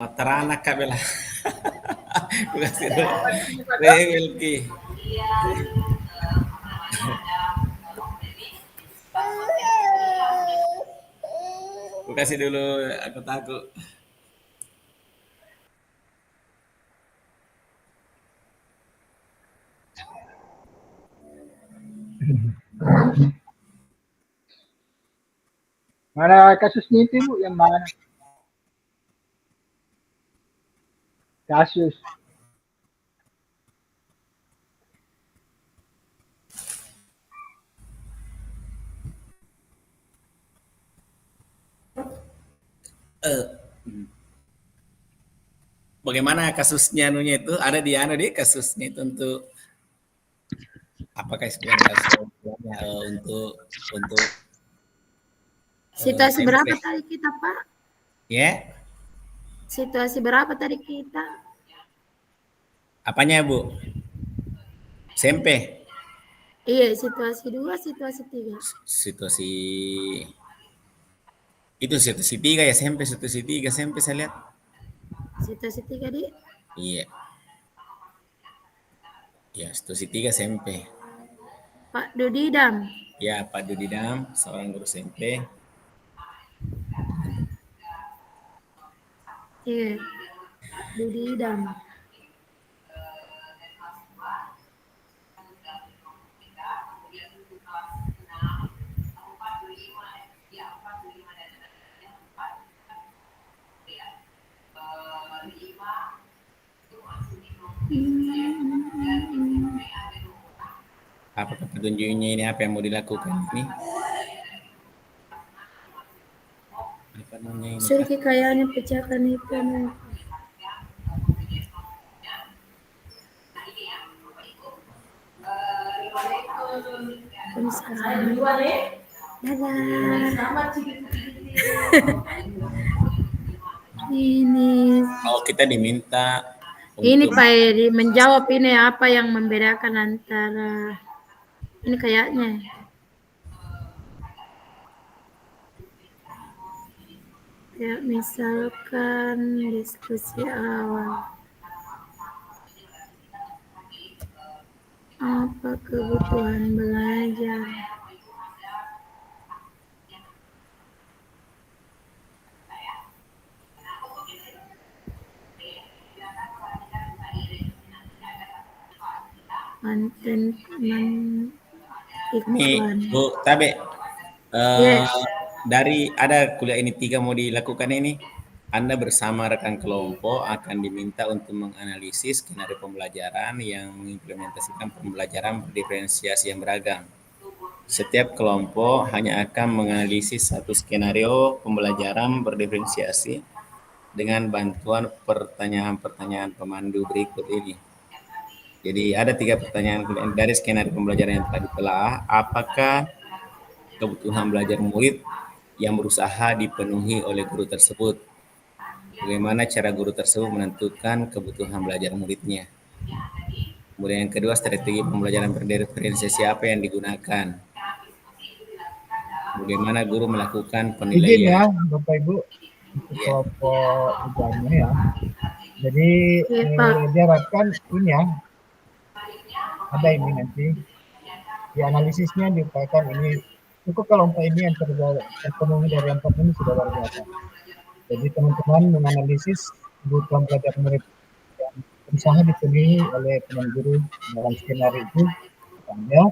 Matarana ka bela. Kasih dulu. Rewel ki. Aku kasih dulu, aku takut. Mana kasusnya itu Bu? Yang mana? Kasus. Bagaimana kasusnya nunya itu? Ada di di kasusnya itu untuk apakah sekian kasus untuk Situasi berapa SMP? tadi kita, Pak? Ya, Situasi berapa tadi kita? apanya Bu? SMP. Iya, situasi 2, situasi 3. Situasi itu situasi 3 ya SMP, situasi 3 SMP saya lihat. Situasi 3 di Iya. Ya, situasi 3 SMP. Pak Dudidam. Ya, Pak Dudidam, seorang guru SMP. Iya, Dudidam. Apakah petunjuknya ini apa yang mau dilakukan ini? Apa namanya ini? Suri kekayaannya pecahkan itu. Dadah. Ini. Oh, kita diminta Ini untuk Pak Edi menjawab ini apa yang membedakan antara ini kayaknya. Ya, misalkan diskusi awal. Apa kebutuhan belajar? Manten ini iklan. Bu Tabe. Yes. Dari ada kuliah ini 3 mau dilakukan ini, Anda bersama rekan kelompok akan diminta untuk menganalisis skenario pembelajaran yang mengimplementasikan pembelajaran berdiferensiasi yang beragam. Setiap kelompok hanya akan menganalisis satu skenario pembelajaran berdiferensiasi dengan bantuan pertanyaan-pertanyaan pemandu berikut ini. Jadi ada 3 pertanyaan dari skenario pembelajaran yang telah ditelaah. Apakah kebutuhan belajar murid yang berusaha dipenuhi oleh guru tersebut? Bagaimana cara guru tersebut menentukan kebutuhan belajar muridnya? Kemudian yang kedua, strategi pembelajaran berdiferensiasi apa yang digunakan? Bagaimana guru melakukan Izin penilaian? ya Bapak Ibu untuk Ya, kelompok tiganya ya. Jadi Iya, Pak. diharapkan ini ya ada ini nanti di analisisnya diupayakan ini untuk kelompok ini yang terpenuhi dari 4 ini sudah luar biasa. Jadi teman-teman menganalisis kebutuhan belajar murid yang berusaha dipenuhi oleh teman guru dalam skenario itu. Ya,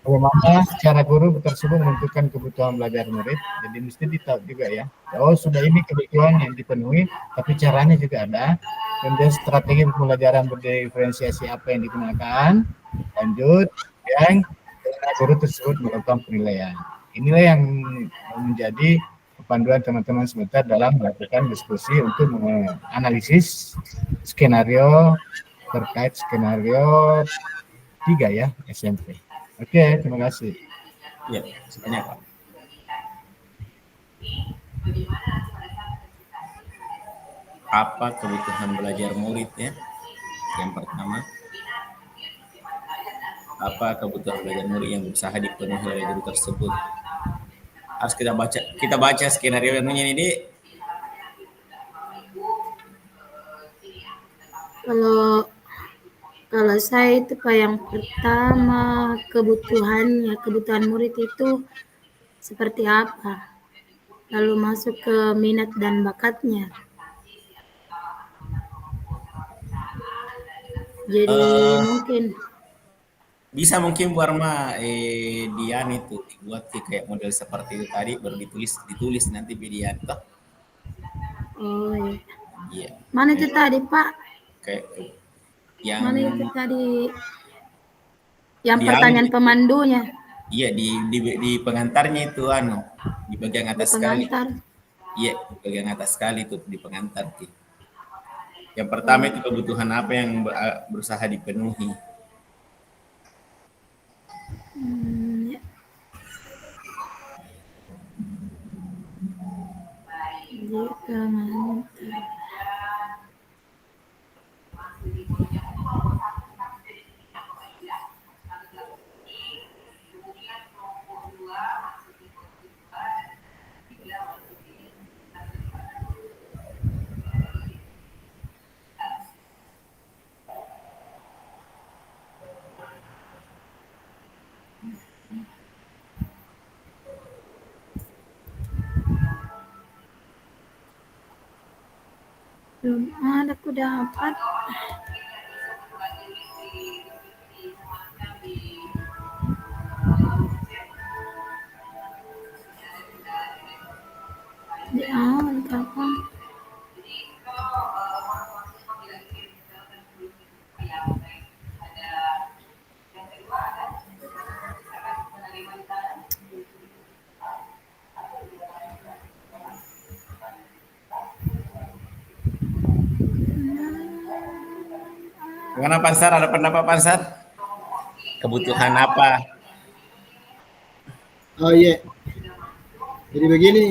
bagaimana cara guru tersebut menentukan kebutuhan belajar murid. Jadi mesti ditahu juga ya. Oh sudah ini kebutuhan yang dipenuhi, tapi caranya juga ada. Kemudian strategi pembelajaran berdiferensiasi apa yang digunakan. Lanjut, yang guru tersebut melakukan penilaian. Inilah yang menjadi panduan teman-teman sebentar dalam melakukan diskusi untuk menganalisis skenario terkait skenario 3 ya SMP. Oke, terima kasih. ya, sebanyak Pak. Apa kebutuhan belajar murid ya? Yang pertama, apa kebutuhan belajar murid yang berusaha dipenuhi oleh guru tersebut? Harus kita baca skenario ini. Kalau kalau saya itu Pak, yang pertama kebutuhan murid itu seperti apa, lalu masuk ke minat dan bakatnya. Jadi mungkin Bisa mungkin Bu Arma Dian itu dibuat kayak model seperti itu tadi baru ditulis nanti Dian toh. oh iya. Iya. Mana itu tadi Pak? Kayak yang Mana itu tadi yang di pertanyaan pemandunya iya di pengantarnya itu di bagian di atas sekali. pengantar? Iya, di bagian atas sekali itu di pengantar. Yang pertama itu kebutuhan apa yang berusaha dipenuhi. Ya. Di pengantar. Belum ada aku dapat. Di awal kapan? Gimana Pansar? Ada pendapat Pansar? Kebutuhan apa? Oh iya. Jadi begini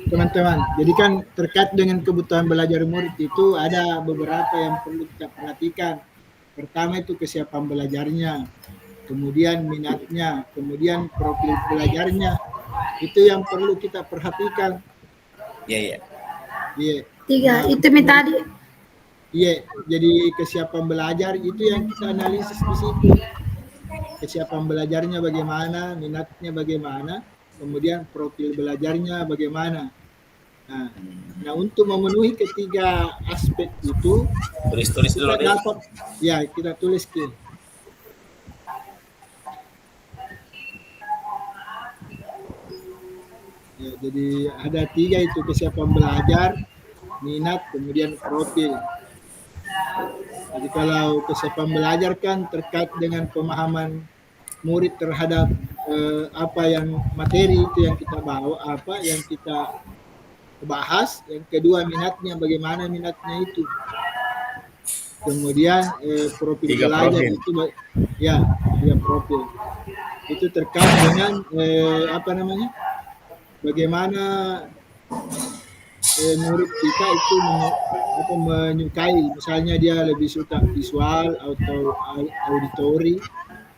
teman-teman. Jadi kan terkait dengan kebutuhan belajar murid itu ada beberapa yang perlu kita perhatikan. Pertama itu kesiapan belajarnya, kemudian minatnya, kemudian profil belajarnya. Itu yang perlu kita perhatikan. Iya, iya. Iya. Tiga, Nah, itu mi tadi. iya, jadi kesiapan belajar itu yang kita analisis di situ. Kesiapan belajarnya bagaimana, minatnya bagaimana, kemudian profil belajarnya bagaimana. Nah, untuk memenuhi ketiga aspek itu, Tulis dulu kita deh. dapat, ya kita tulis ke. Ya, jadi ada tiga itu, kesiapan belajar, minat, kemudian profil. Jadi kalau kesiapan belajar kan terkait dengan pemahaman murid terhadap apa yang materi itu yang kita bawa, apa yang kita bahas. Yang kedua minatnya, bagaimana minatnya itu. Kemudian profil Tiga belajar profil. itu ya, tiga profil. Itu terkait dengan bagaimana murid kita itu menyukai, misalnya dia lebih suka visual atau auditori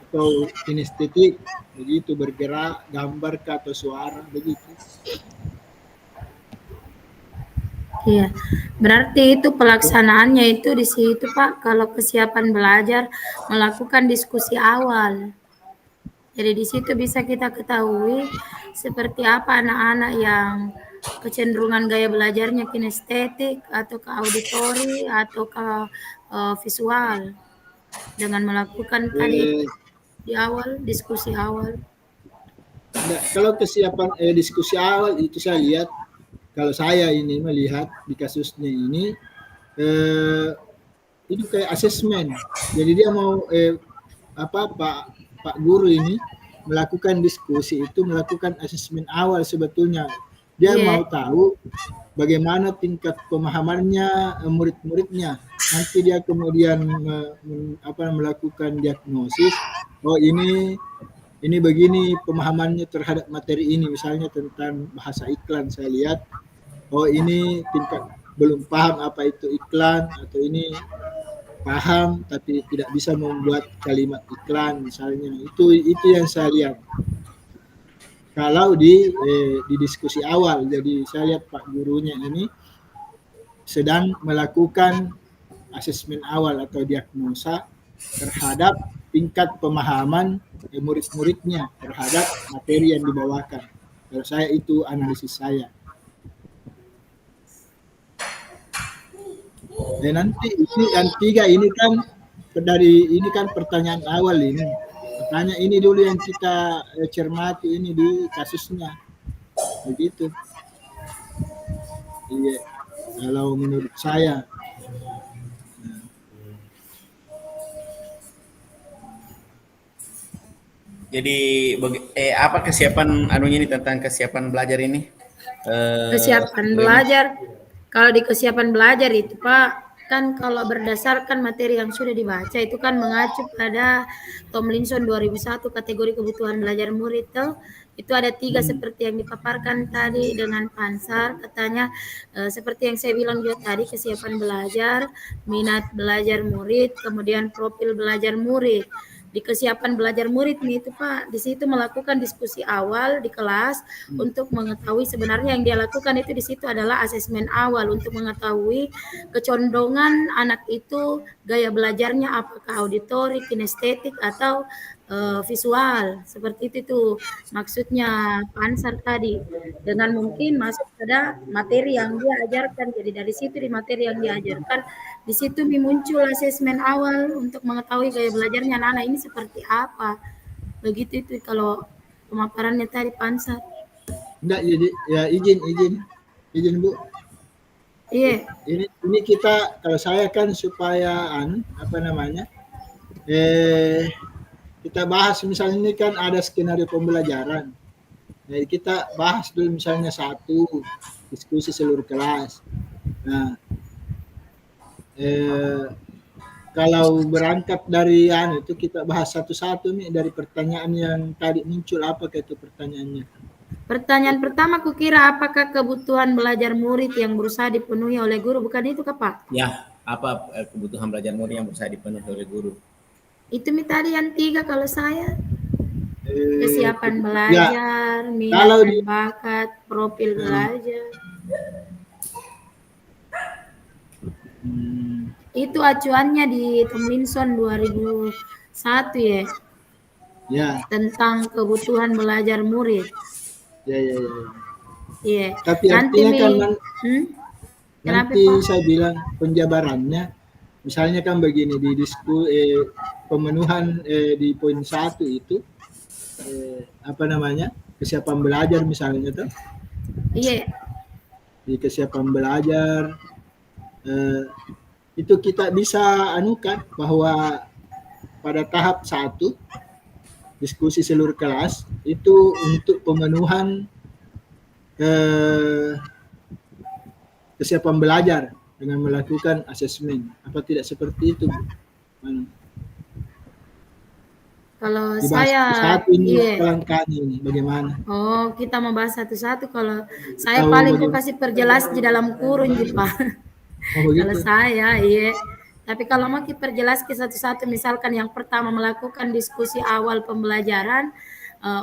atau kinestetik, begitu, bergerak, gambar atau suara, begitu. Iya, berarti itu pelaksanaannya itu di situ Pak. Kalau kesiapan belajar melakukan diskusi awal. Jadi di situ bisa kita ketahui seperti apa anak-anak yang kecenderungan gaya belajarnya kinestetik atau ke auditori atau ke visual, dengan melakukan tadi di awal diskusi awal. Nah, kalau kesiapan diskusi awal itu saya lihat, kalau saya ini melihat di kasusnya ini itu kayak asesmen. Jadi dia mau Pak guru ini melakukan diskusi itu, melakukan asesmen awal sebetulnya. Dia mau tahu bagaimana tingkat pemahamannya murid-muridnya. Nanti dia kemudian melakukan diagnosis. Oh ini begini pemahamannya terhadap materi ini, misalnya tentang bahasa iklan. Saya lihat, oh ini tingkat belum paham apa itu iklan, atau ini paham tapi tidak bisa membuat kalimat iklan misalnya. Itu yang saya lihat kalau di diskusi awal. Jadi saya lihat Pak gurunya ini sedang melakukan asesmen awal atau diagnosa terhadap tingkat pemahaman murid-muridnya terhadap materi yang dibawakan. Kalau saya itu analisis saya. Nanti isi yang 3 ini kan ini kan pertanyaan awal ini. Makanya ini dulu yang kita cermati ini di kasusnya. Begitu. Iya. Kalau menurut saya. Jadi apa kesiapan anunya ini tentang kesiapan belajar ini? Kesiapan belajar. Kalau di kesiapan belajar itu Pak, kan kalau berdasarkan materi yang sudah dibaca itu kan mengacu pada Tomlinson 2001 kategori kebutuhan belajar murid itu ada 3 seperti yang dipaparkan tadi dengan Pansar, katanya seperti yang saya bilang juga tadi, kesiapan belajar, minat belajar murid, kemudian profil belajar murid. Di kesiapan belajar murid nih itu Pak, di situ melakukan diskusi awal di kelas untuk mengetahui sebenarnya yang dia lakukan itu di situ adalah asesmen awal untuk mengetahui kecondongan anak itu gaya belajarnya apakah auditori, kinestetik atau visual. Seperti itu tuh maksudnya Pansar tadi. Dengan mungkin masuk pada materi yang dia ajarkan. Jadi dari situ di materi yang dia ajarkan di situ muncul asesmen awal untuk mengetahui gaya belajarnya anak-anak ini seperti apa. Begitu itu kalau pemaparannya tadi Pansar. Enggak, jadi ya izin Bu. Iya. Ini kita, kalau saya kan supaya kita bahas misalnya ini kan ada skenario pembelajaran. Jadi kita bahas dulu misalnya 1 diskusi seluruh kelas. Nah, kalau berangkat dari itu kita bahas satu-satu nih dari pertanyaan yang tadi muncul, apakah itu pertanyaannya? Pertanyaan pertama kukira apakah kebutuhan belajar murid yang berusaha dipenuhi oleh guru, bukan itu Pak? Ya, apa kebutuhan belajar murid yang berusaha dipenuhi oleh guru? Itu tadi yang 3 kalau saya. Kesiapan belajar, minat kalau dan bakat, profil belajar. Itu acuannya di Tomlinson 2001 ya. Ya. Tentang kebutuhan belajar murid. Ya. Tapi artinya kan nanti saya bilang penjabarannya, misalnya kan begini di pemenuhan di poin 1 itu kesiapan belajar misalnya tuh. Iya. Di kesiapan belajar itu kita bisa anukan bahwa pada tahap 1 diskusi seluruh kelas itu untuk pemenuhan kesiapan belajar dengan melakukan asesmen. Apa tidak seperti itu, Bu? Kalau dibahas saya satu ini langkahnya ini bagaimana? Oh, kita membahas satu-satu. Kalau saya paling kasih perjelas di dalam kurun Pak. Kalau saya, iya. Tapi kalau mau kita perjelas ke satu-satu, misalkan yang pertama melakukan diskusi awal pembelajaran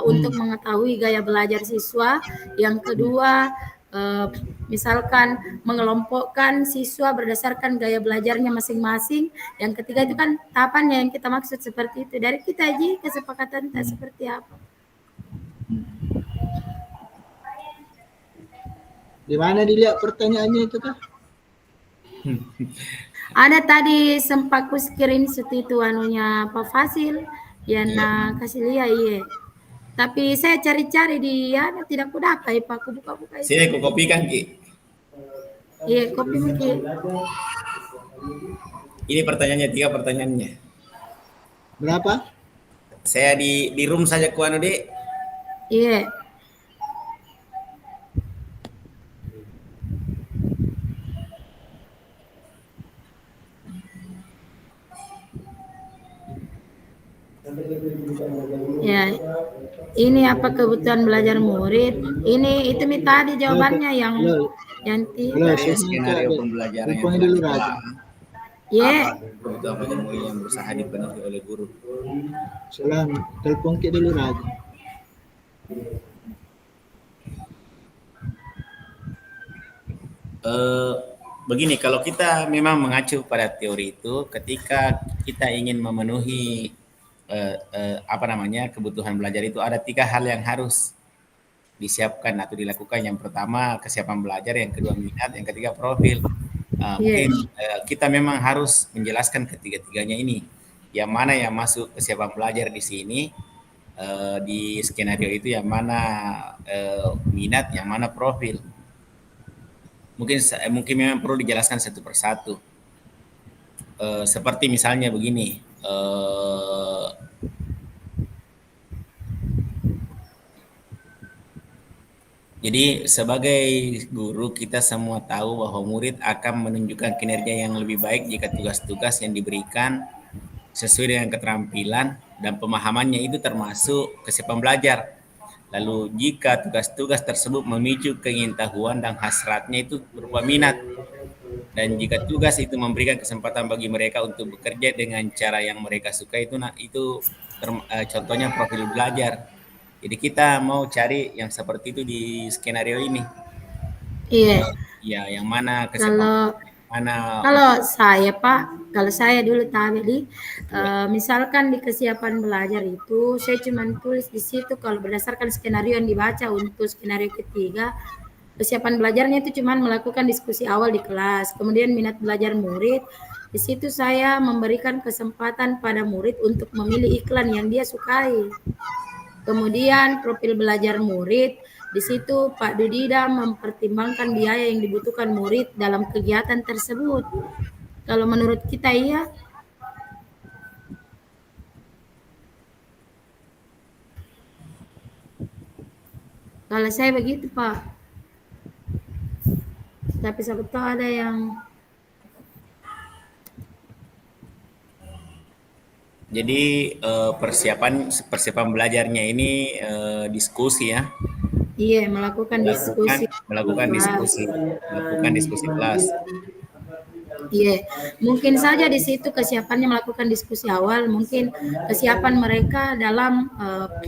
untuk mengetahui gaya belajar siswa. Yang kedua, misalkan mengelompokkan siswa berdasarkan gaya belajarnya masing-masing. Yang ketiga itu kan tahapannya yang kita maksud seperti itu. Dari kita aja kesepakatan tak seperti apa. Di mana dilihat pertanyaannya itu Kak? Ada tadi sempat ku screenshot itu anunya Pak Fasil yang kasih lihat iya. Tapi saya cari-cari di tidak ku dapat Pak, ku buka-buka itu. Sini aku kopikan Ki. Iya, kopi mungkin. Ini pertanyaannya 3 pertanyaannya. Berapa? Saya di room saja ku anu Dek. Iya. Ya, ini apa kebutuhan belajar murid? Ini itu tadi jawabannya yang tidak. Skenario pembelajaran yang dulu Raja. Ya. Kebutuhan belajar murid yang berusaha dipenuhi oleh guru. Salam, telepon ke dulu Raja. begini, kalau kita memang mengacu pada teori itu, ketika kita ingin memenuhi apa namanya kebutuhan belajar itu ada 3 hal yang harus disiapkan atau dilakukan. Yang pertama kesiapan belajar, yang kedua minat, yang ketiga profil. Iya, Mungkin kita memang harus menjelaskan ketiga-tiganya ini. Yang mana yang masuk kesiapan belajar di sini, di skenario itu yang mana minat, yang mana profil. Mungkin memang perlu dijelaskan satu persatu. Seperti misalnya begini, jadi sebagai guru kita semua tahu bahwa murid akan menunjukkan kinerja yang lebih baik jika tugas-tugas yang diberikan sesuai dengan keterampilan dan pemahamannya itu termasuk kesiapan belajar. Lalu jika tugas-tugas tersebut memicu keingin-tahuan dan hasratnya itu berupa minat. Dan jika tugas itu memberikan kesempatan bagi mereka untuk bekerja dengan cara yang mereka suka itu contohnya profil belajar. Jadi kita mau cari yang seperti itu di skenario ini. iya. Ya, yang mana Kalau mana kalau saya Pak, kalau saya dulu tadi, ya, misalkan di kesiapan belajar itu, saya cuma tulis di situ kalau berdasarkan skenario yang dibaca untuk skenario ketiga, kesiapan belajarnya itu cuma melakukan diskusi awal di kelas, kemudian minat belajar murid. Di situ saya memberikan kesempatan pada murid untuk memilih iklan yang dia sukai. Kemudian profil belajar murid, di situ Pak Dudida mempertimbangkan biaya yang dibutuhkan murid dalam kegiatan tersebut. Kalau menurut kita iya. Kalau saya begitu Pak. Tapi siapa tahu ada yang jadi persiapan belajarnya ini diskusi ya, iya melakukan diskusi. melakukan diskusi kelas. Iya, mungkin saja di situ kesiapannya melakukan diskusi awal, mungkin kesiapan mereka dalam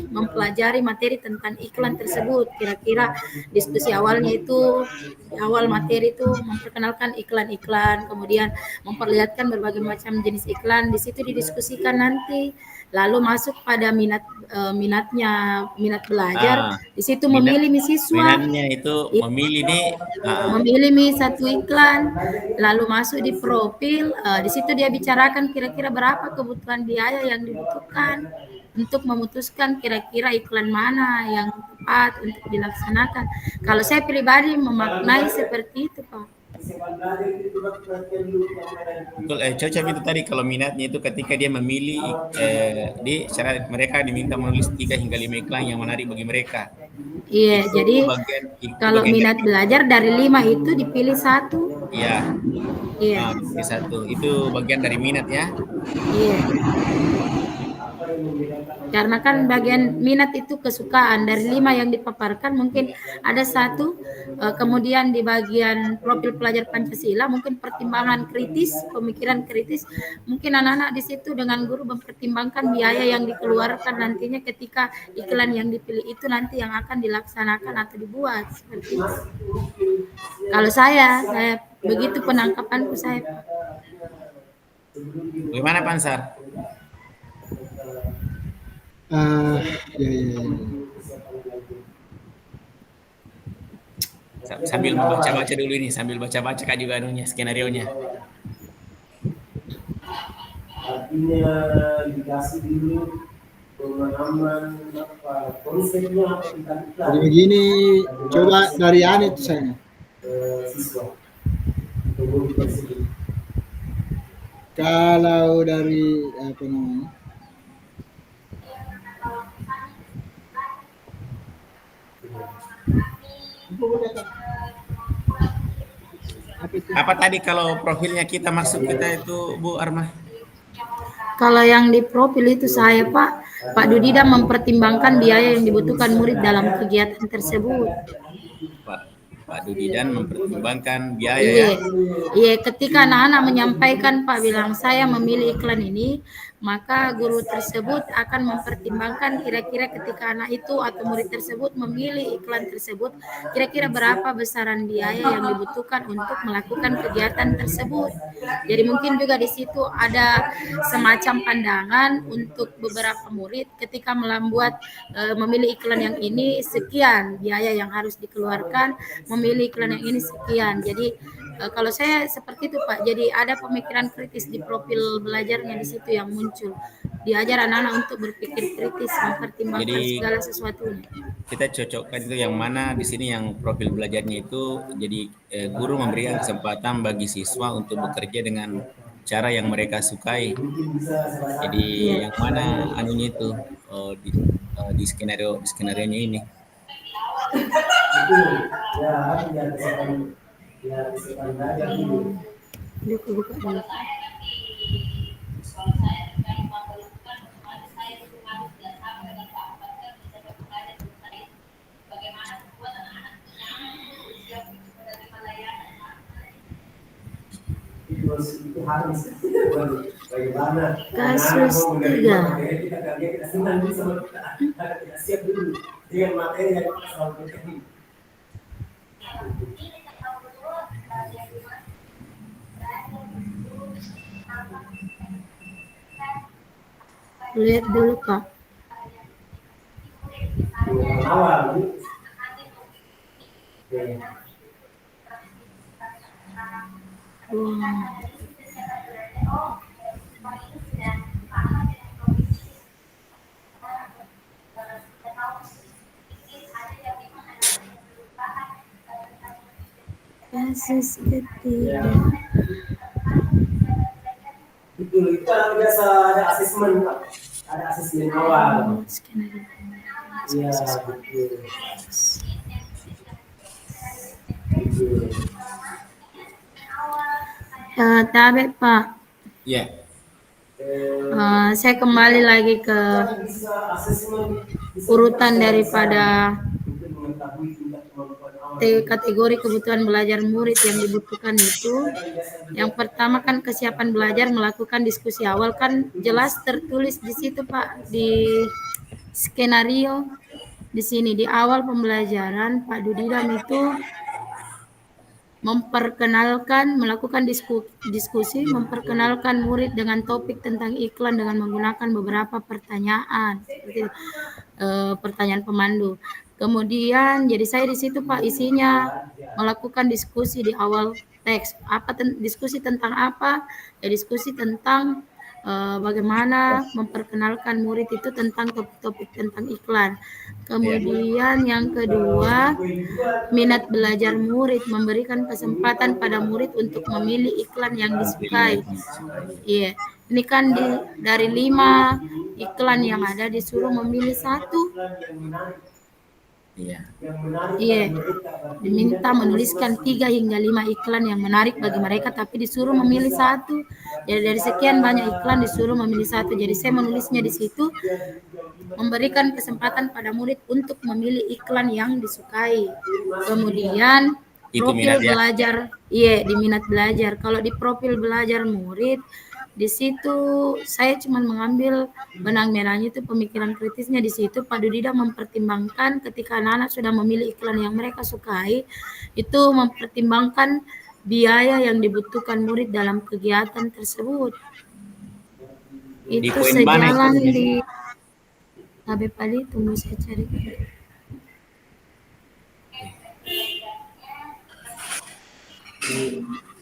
mempelajari materi tentang iklan tersebut. Kira-kira diskusi awalnya itu, di awal materi itu memperkenalkan iklan-iklan, kemudian memperlihatkan berbagai macam jenis iklan, di situ didiskusikan nanti. Lalu masuk pada minat belajar, Ah, di situ minat memilih siswa. minatnya itu memilih nih Memilih satu iklan, lalu masuk di profil, di situ dia bicarakan kira-kira berapa kebutuhan biaya yang dibutuhkan untuk memutuskan kira-kira iklan mana yang tepat untuk dilaksanakan. Kalau saya pribadi memaknai seperti itu, Pak. betul, cocok itu tadi kalau minatnya itu ketika dia memilih mereka diminta menulis 3 hingga 5 iklan yang menarik bagi mereka. Iya, jadi Itu kalau bagian minat dari belajar dari 5 itu dipilih satu. ya, Iya, dipilih satu. Itu bagian dari minat ya. iya. Karena kan bagian minat itu kesukaan dari 5 yang dipaparkan mungkin ada satu, kemudian di bagian profil pelajar Pancasila mungkin pertimbangan kritis, pemikiran kritis, mungkin anak-anak di situ dengan guru mempertimbangkan biaya yang dikeluarkan nantinya ketika iklan yang dipilih itu nanti yang akan dilaksanakan atau dibuat seperti itu. Kalau saya begitu penangkapanku saya. Bagaimana Pansar? Ya, ya, ya. Sambil membaca-baca dulu ini, sambil baca-baca Kak juga skenario-nya. Artinya dikasih dulu pemahaman apa konsepnya apa kita Jadi begini, coba dari Anit saya. siswa untuk tersebut. Kalau dari apa namanya? Apa tadi kalau profilnya kita masuk kita itu Bu Arma? Kalau yang di profil itu saya Pak Dudida mempertimbangkan biaya yang dibutuhkan murid dalam kegiatan tersebut. Pak Dudidan mempertimbangkan biaya Iya, ya. iya. Ketika anak-anak menyampaikan Pak bilang saya memilih iklan ini maka guru tersebut akan mempertimbangkan kira-kira ketika anak itu atau murid tersebut memilih iklan tersebut, kira-kira berapa besaran biaya yang dibutuhkan untuk melakukan kegiatan tersebut. Jadi mungkin juga di situ ada semacam pandangan untuk beberapa murid ketika membuat memilih iklan yang ini sekian biaya yang harus dikeluarkan, memilih iklan yang ini sekian. Jadi kalau saya seperti itu Pak, jadi ada pemikiran kritis di profil belajarnya di situ yang muncul. Diajar anak-anak untuk berpikir kritis, mempertimbangkan Jadi segala sesuatunya. kita cocokkan itu yang mana di sini yang profil belajarnya itu jadi guru memberikan kesempatan bagi siswa untuk bekerja dengan cara yang mereka sukai. Mungkin bisa salah satu Jadi Iya. yang mana anunya itu di skenario-nya ini. itu ya harus dihasilkan belajar dulu. Dia buka dulu. Itu harus bagaimana Kasus anak-anak mau menerima 3. materi kita kerja kita senang dulu sama kita siap dulu dengan materi yang kita selalu berikan. Lihat dulu Pak. Yang awal ini. Oke. Kasus ketiga. Itu kan biasa ada asesmen Pak. Ada asesmen awal. Skenario. Iya, betul. Betul. Tabe Pak. Ya, Saya kembali lagi ke Kan bisa asesmen bisa urutan bisa daripada untuk mengetahui tingkat kemampuan awal. kategori kebutuhan belajar murid yang dibutuhkan itu. Yang pertama kan kesiapan belajar melakukan diskusi awal, kan jelas tertulis di situ Pak, di skenario di sini di awal pembelajaran Pak Dudidam itu melakukan diskusi, memperkenalkan murid dengan topik tentang iklan dengan menggunakan beberapa pertanyaan seperti pertanyaan pemandu. Kemudian jadi saya di situ Pak isinya melakukan diskusi di awal teks. Diskusi tentang apa? Ya, diskusi tentang bagaimana memperkenalkan murid itu tentang topik-topik tentang iklan. Kemudian yang kedua, minat belajar murid, memberikan kesempatan pada murid untuk memilih iklan yang disukai. Iya, ini kan dari 5 iklan yang ada disuruh memilih satu. iya. Iya, diminta menuliskan 3 hingga 5 iklan yang menarik bagi mereka, tapi disuruh memilih satu. Jadi dari sekian banyak iklan disuruh memilih satu. Jadi saya menulisnya di situ, memberikan kesempatan pada murid untuk memilih iklan yang disukai. Kemudian Itu profil minat ya. belajar, iya di minat belajar. Kalau di profil belajar murid, di situ saya cuma mengambil benang merahnya itu pemikiran kritisnya di situ. Pak Dudida mempertimbangkan ketika anak-anak sudah memilih iklan yang mereka sukai, itu mempertimbangkan biaya yang dibutuhkan murid dalam kegiatan tersebut. Di Itu poin mana sejalan itu? di Tabe Pali, tunggu saya cari.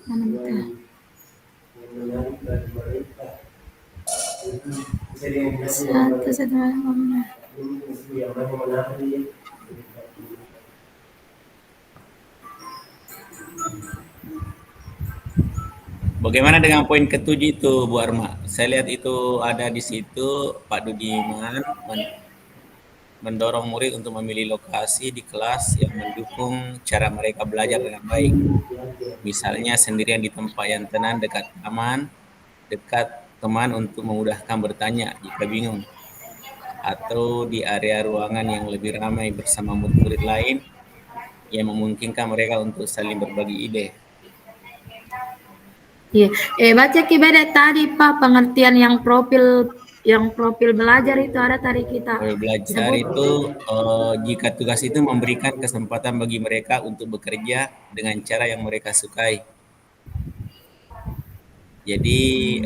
Mana betul? Satu mana? Bagaimana dengan poin ketujuh itu, Bu Arma? Saya lihat itu ada di situ Pak Dudiman mendorong murid untuk memilih lokasi di kelas yang mendukung cara mereka belajar dengan baik. Misalnya sendirian di tempat yang tenang dekat teman untuk memudahkan bertanya jika bingung. Atau di area ruangan yang lebih ramai bersama murid-murid lain yang memungkinkan mereka untuk saling berbagi ide. Iya. Baca Ki beda tadi Pak pengertian yang profil belajar itu ada tadi kita Profil belajar sebut. itu jika tugas itu memberikan kesempatan bagi mereka untuk bekerja dengan cara yang mereka sukai. Jadi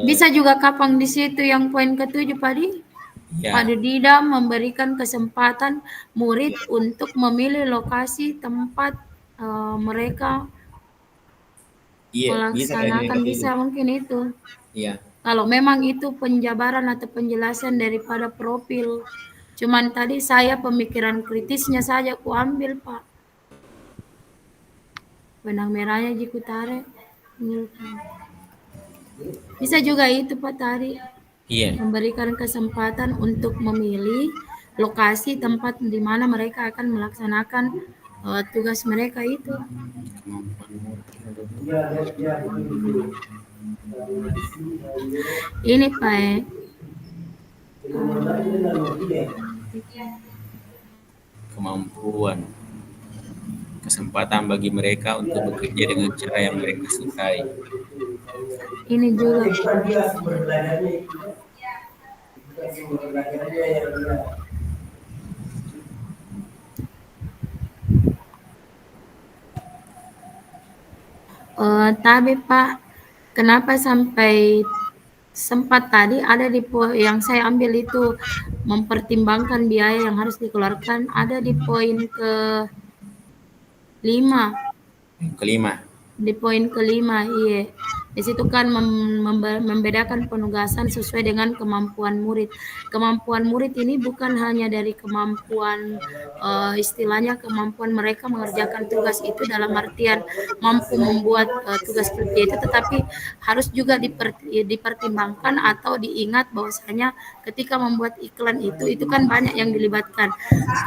Bisa juga kapang di situ yang poin ketujuh Pak Di. Pak ya, Dida memberikan kesempatan murid untuk memilih lokasi tempat mereka iya bisa kayak yang melaksanakan, ketujuh. bisa mungkin itu. Iya, Kalau memang itu penjabaran atau penjelasan daripada profil. Cuman tadi saya pemikiran kritisnya saja ku ambil Pak. Benang merahnya jiku tarik. Bisa juga itu Pak tadi. iya. Memberikan kesempatan untuk memilih lokasi tempat di mana mereka akan melaksanakan tugas mereka itu. Kemampuan murid. Ini Pak, Kemampuan, kesempatan bagi mereka untuk bekerja dengan cara yang mereka sukai. ini juga. Bukan dia sumber belajarnya itu, bukan sumber belajarnya yang dia. Tapi Pak, kenapa sampai sempat tadi ada di yang saya ambil itu mempertimbangkan biaya yang harus dikeluarkan ada di poin ke 5. Yang kelima, Di poin kelima, iya. Di situ kan membedakan penugasan sesuai dengan kemampuan murid. Kemampuan murid ini bukan hanya dari kemampuan istilahnya kemampuan mereka mengerjakan tugas itu dalam artian mampu membuat tugas kerja itu, tetapi harus juga dipertimbangkan atau diingat bahwasanya ketika membuat iklan itu kan banyak yang dilibatkan.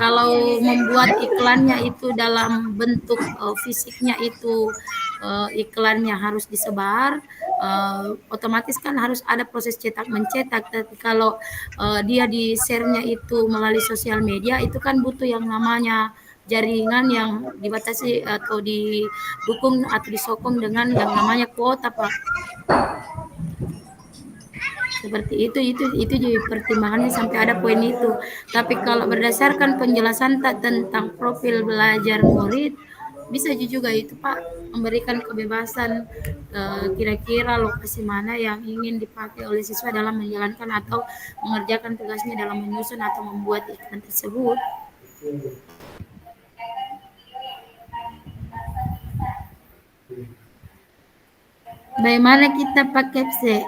Kalau membuat iklannya itu dalam bentuk fisiknya itu iklannya harus disebar, otomatis kan harus ada proses cetak mencetak. Tapi kalau dia di share-nya itu melalui sosial media, itu kan butuh yang namanya jaringan yang dibatasi atau didukung atau disokong dengan yang namanya kuota, Pak. Seperti itu jadi pertimbangannya sampai ada poin itu. Tapi kalau berdasarkan penjelasan tentang profil belajar murid, bisa juga itu Pak memberikan kebebasan kira-kira lokasi mana yang ingin dipakai oleh siswa dalam menjalankan atau mengerjakan tugasnya dalam menyusun atau membuat iklan tersebut. Bagaimana kita pakai FC?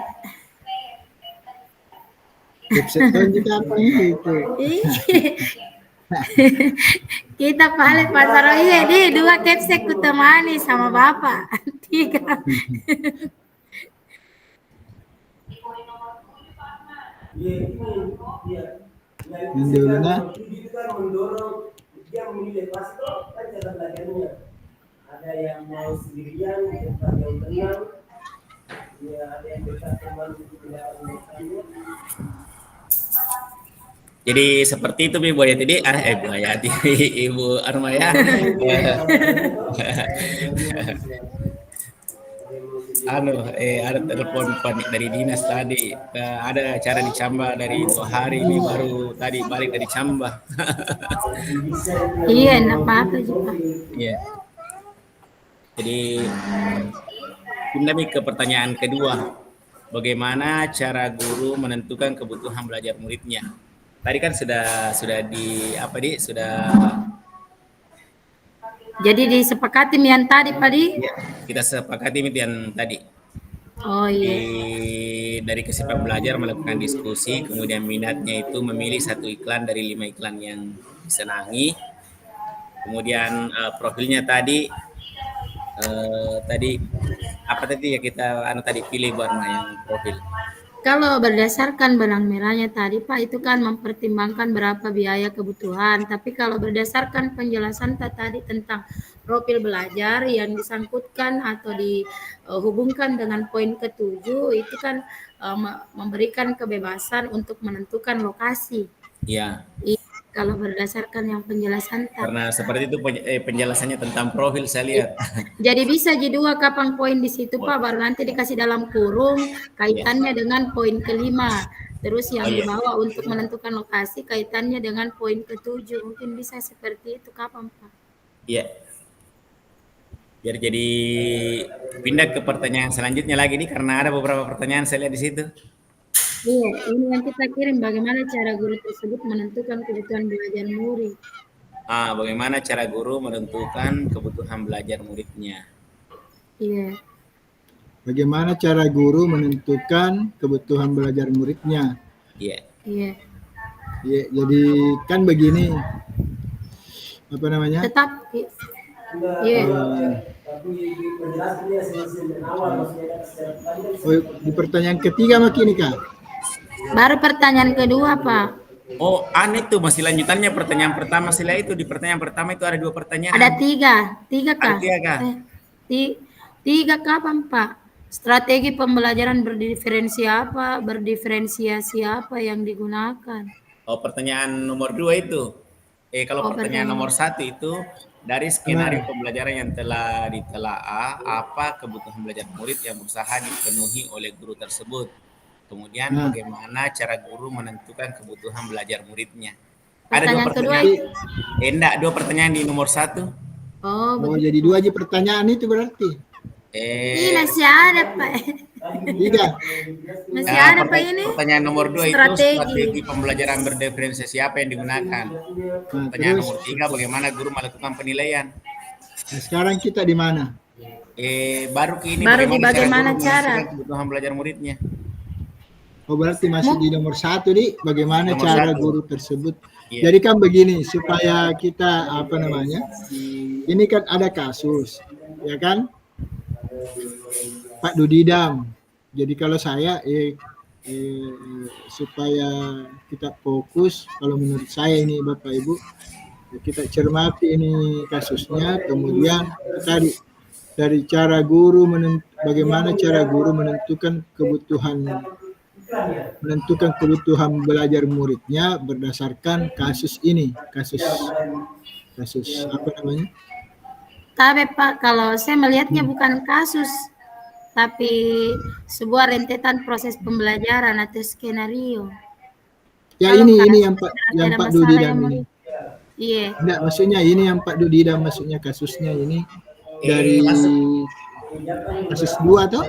Website juga apa itu? Kita balik pasar iya di 2 kepsek ku temani sama bapak 3. Yang dulunya Itu kan mendorong dia memilih pasti kan cara belajarnya. Ada yang mau sendirian, ada yang tenang, ya ada yang dekat teman untuk belajar. jadi seperti itu Bu Hayati. Bu Hayati, Ibu Armaya. Ada telepon panik dari dinas tadi. Ada acara di Camba dari 2 hari ini baru tadi balik dari Camba. Iya, enggak apa-apa juga. Iya. Jadi kembali ke pertanyaan kedua. Bagaimana cara guru menentukan kebutuhan belajar muridnya? Tadi kan sudah di apa sudah Jadi disepakati yang tadi Pak Di? kita sepakati yang tadi. Oh iya. Dari kesiapan belajar melakukan diskusi, kemudian minatnya itu memilih 1 iklan dari 5 iklan yang disenangi. Kemudian profilnya tadi apa tadi ya kita tadi pilih warna yang profil. Kalau berdasarkan benang merahnya tadi Pak itu kan mempertimbangkan berapa biaya kebutuhan. Tapi kalau berdasarkan penjelasan tadi tentang profil belajar yang disangkutkan atau dihubungkan dengan poin ke-7 itu kan memberikan kebebasan untuk menentukan lokasi. Iya. kalau berdasarkan yang penjelasan tak. Karena seperti itu penjelasannya tentang profil saya lihat. Jadi bisa jadi 2 kapan poin di situ Pak, baru nanti dikasih dalam kurung kaitannya dengan poin ke-5. Terus yang di bawah untuk menentukan lokasi kaitannya dengan poin ke-7. Mungkin bisa seperti itu kapan Pak? Iya. Biar jadi pindah ke pertanyaan selanjutnya lagi nih karena ada beberapa pertanyaan saya lihat di situ. Iya, ini yang kita kirim bagaimana cara guru tersebut menentukan kebutuhan belajar murid. Bagaimana cara guru menentukan kebutuhan belajar muridnya? Iya. Bagaimana cara guru menentukan kebutuhan belajar muridnya? Iya. Iya. Ya, jadi kan begini, apa namanya? Tetap iya. Tapi di penjelasannya selesai awal maksudnya secara Oh, di pertanyaan ketiga makin nih Kak. Baru pertanyaan kedua, Pak. Oh, aneh tuh masih lanjutannya pertanyaan pertama sila itu. Di pertanyaan pertama itu ada 2 pertanyaan. Ada 3 kah? Ada 3 kah? 3 kapan, Pak? Strategi pembelajaran berdiferensiasi apa yang digunakan? Oh, pertanyaan nomor 2 itu. Kalau pertanyaan nomor 1 itu dari skenario pembelajaran yang telah ditelaah, apa kebutuhan belajar murid yang berusaha dipenuhi oleh guru tersebut? Kemudian bagaimana cara guru menentukan kebutuhan belajar muridnya? Ada 2 pertanyaan. Enggak, 2 pertanyaan di nomor 1. Oh, jadi 2 aja pertanyaan itu berarti. Ini masih ada, Pak. 3. Masih ada, Pak, ini. Pertanyaan nomor 2 itu strategi pembelajaran berdiferensiasi apa yang digunakan? Pertanyaan nomor 3, bagaimana guru melakukan penilaian? Nah, sekarang kita di mana? Baru ke ini baru bagaimana cara kebutuhan belajar muridnya. Oh, berarti masih di nomor 1 nih, bagaimana nomor cara 1. guru tersebut. Jadi kan begini, supaya kita apa namanya, ini kan ada kasus, ya kan, Pak Dudidam. Jadi kalau saya supaya kita fokus, kalau menurut saya ini Bapak Ibu, kita cermati ini kasusnya, kemudian tadi dari cara guru bagaimana cara guru menentukan kebutuhan belajar muridnya berdasarkan kasus ini, kasus apa namanya? Tapi Pak, kalau saya melihatnya bukan kasus, tapi sebuah rentetan proses pembelajaran atau skenario. Ya Kalau ini yang Pak Dudidam ini. Iya. Enggak, maksudnya ini yang Pak Dudidam, maksudnya kasusnya ini dari kasus 2 atau?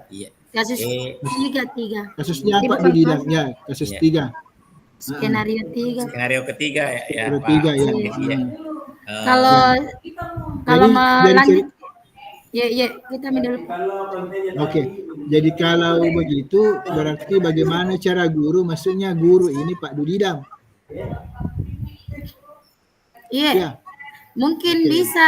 Iya. Kasus 3. Kasusnya Pak Dudidam, ya, kasus 3. Skenario 3. Skenario ketiga ya. Ketiga ya. Kalau mau lanjut, ya kita dulu. Oke, jadi kalau begitu berarti bagaimana cara guru, maksudnya guru ini Pak Dudidam. Iya. Mungkin bisa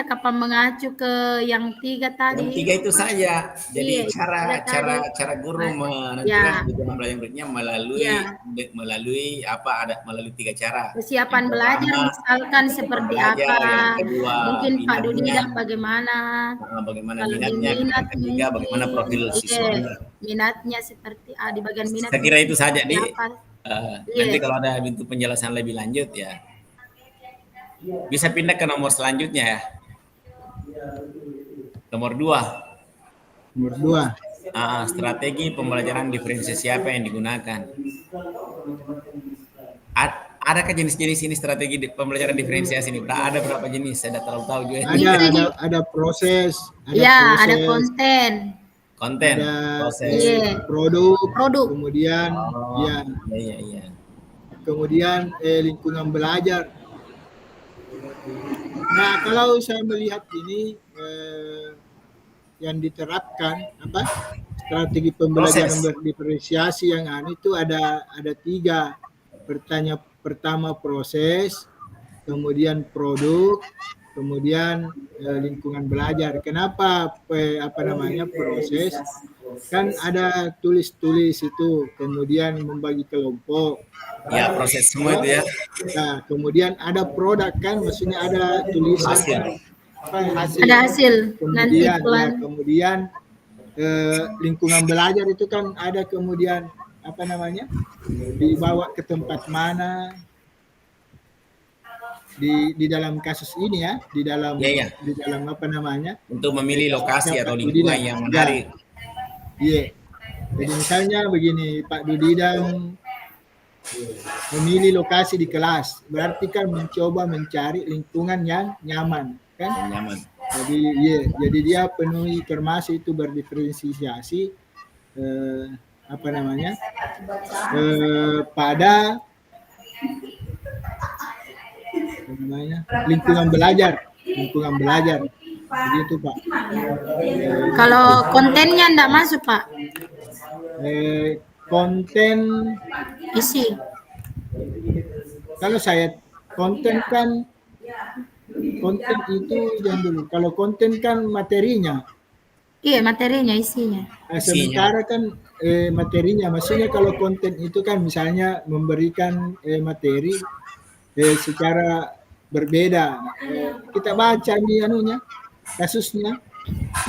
kapan mengacu ke yang 3 tadi. Yang 3 itu saja. Jadi cara guru menentukan kebutuhan belajar muridnya melalui 3 cara. Persiapan belajar misalkan seperti apa. Yang kedua, mungkin Pak Dudidam bagaimana minatnya. Yang ketiga bagaimana profil siswanya. Minatnya seperti di bagian minat. Saya kira itu saja nanti kalau ada bentuk penjelasan lebih lanjut ya. Bisa pindah ke nomor selanjutnya ya. Nomor 2. Strategi pembelajaran diferensiasi apa yang digunakan? Adakah jenis-jenis ini strategi pembelajaran diferensiasi ini? Ada berapa jenis? Saya tidak terlalu tahu juga. Ada proses. Ada konten. Ada proses. Produk. Kemudian kemudian lingkungan belajar. Nah, kalau saya melihat ini yang diterapkan strategi pembelajaran berdiferensiasi yang itu ada 3. Pertama proses, kemudian produk, kemudian lingkungan belajar. Kenapa proses? Kan ada tulis itu, kemudian membagi kelompok. Ya, proses semua itu ya. Nah, kemudian ada produk kan, maksudnya ada tulisan hasil. Ada hasil. Kemudian lingkungan belajar itu kan ada, kemudian dibawa ke tempat mana, di dalam kasus ini ya, di dalam Iya. di dalam apa namanya? Untuk memilih lokasi atau Pak lingkungan Dudidang. yang Ya, menarik. iya. Jadi misalnya begini, Pak Dudidang memilih lokasi di kelas, berarti kan mencoba mencari lingkungan yang nyaman, kan? Yang nyaman. Jadi iya, jadi dia penuhi termasuk itu berdiferensiasi apa namanya? Pada apa namanya? Lingkungan belajar. Begitu, Pak. Kalau kontennya enggak masuk, Pak. Konten Isi. kalau saya konten itu yang dulu. Kalau konten kan materinya. Iya, materinya, isinya. Sementara kan materinya, maksudnya kalau konten itu kan misalnya memberikan materi secara berbeda. Kita baca di anunya, kasusnya.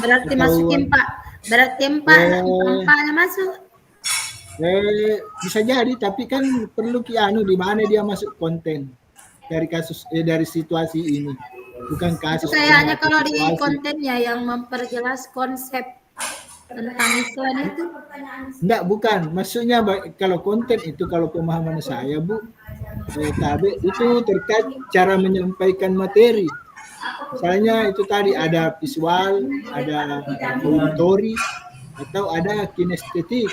Berarti Atau, masukin, Pak. Berarti empatnya masuk. bisa jadi, tapi kan perlu di mana dia masuk konten dari kasus dari situasi ini, bukan kasus. Kayaknya kalau di kontennya yang memperjelas konsep tentang iklan itu. Enggak, bukan. Maksudnya kalau konten itu, kalau pemahaman saya, Bu, Tabe, itu terkait cara menyampaikan materi. Misalnya itu tadi ada visual, ada auditory, atau ada kinestetik.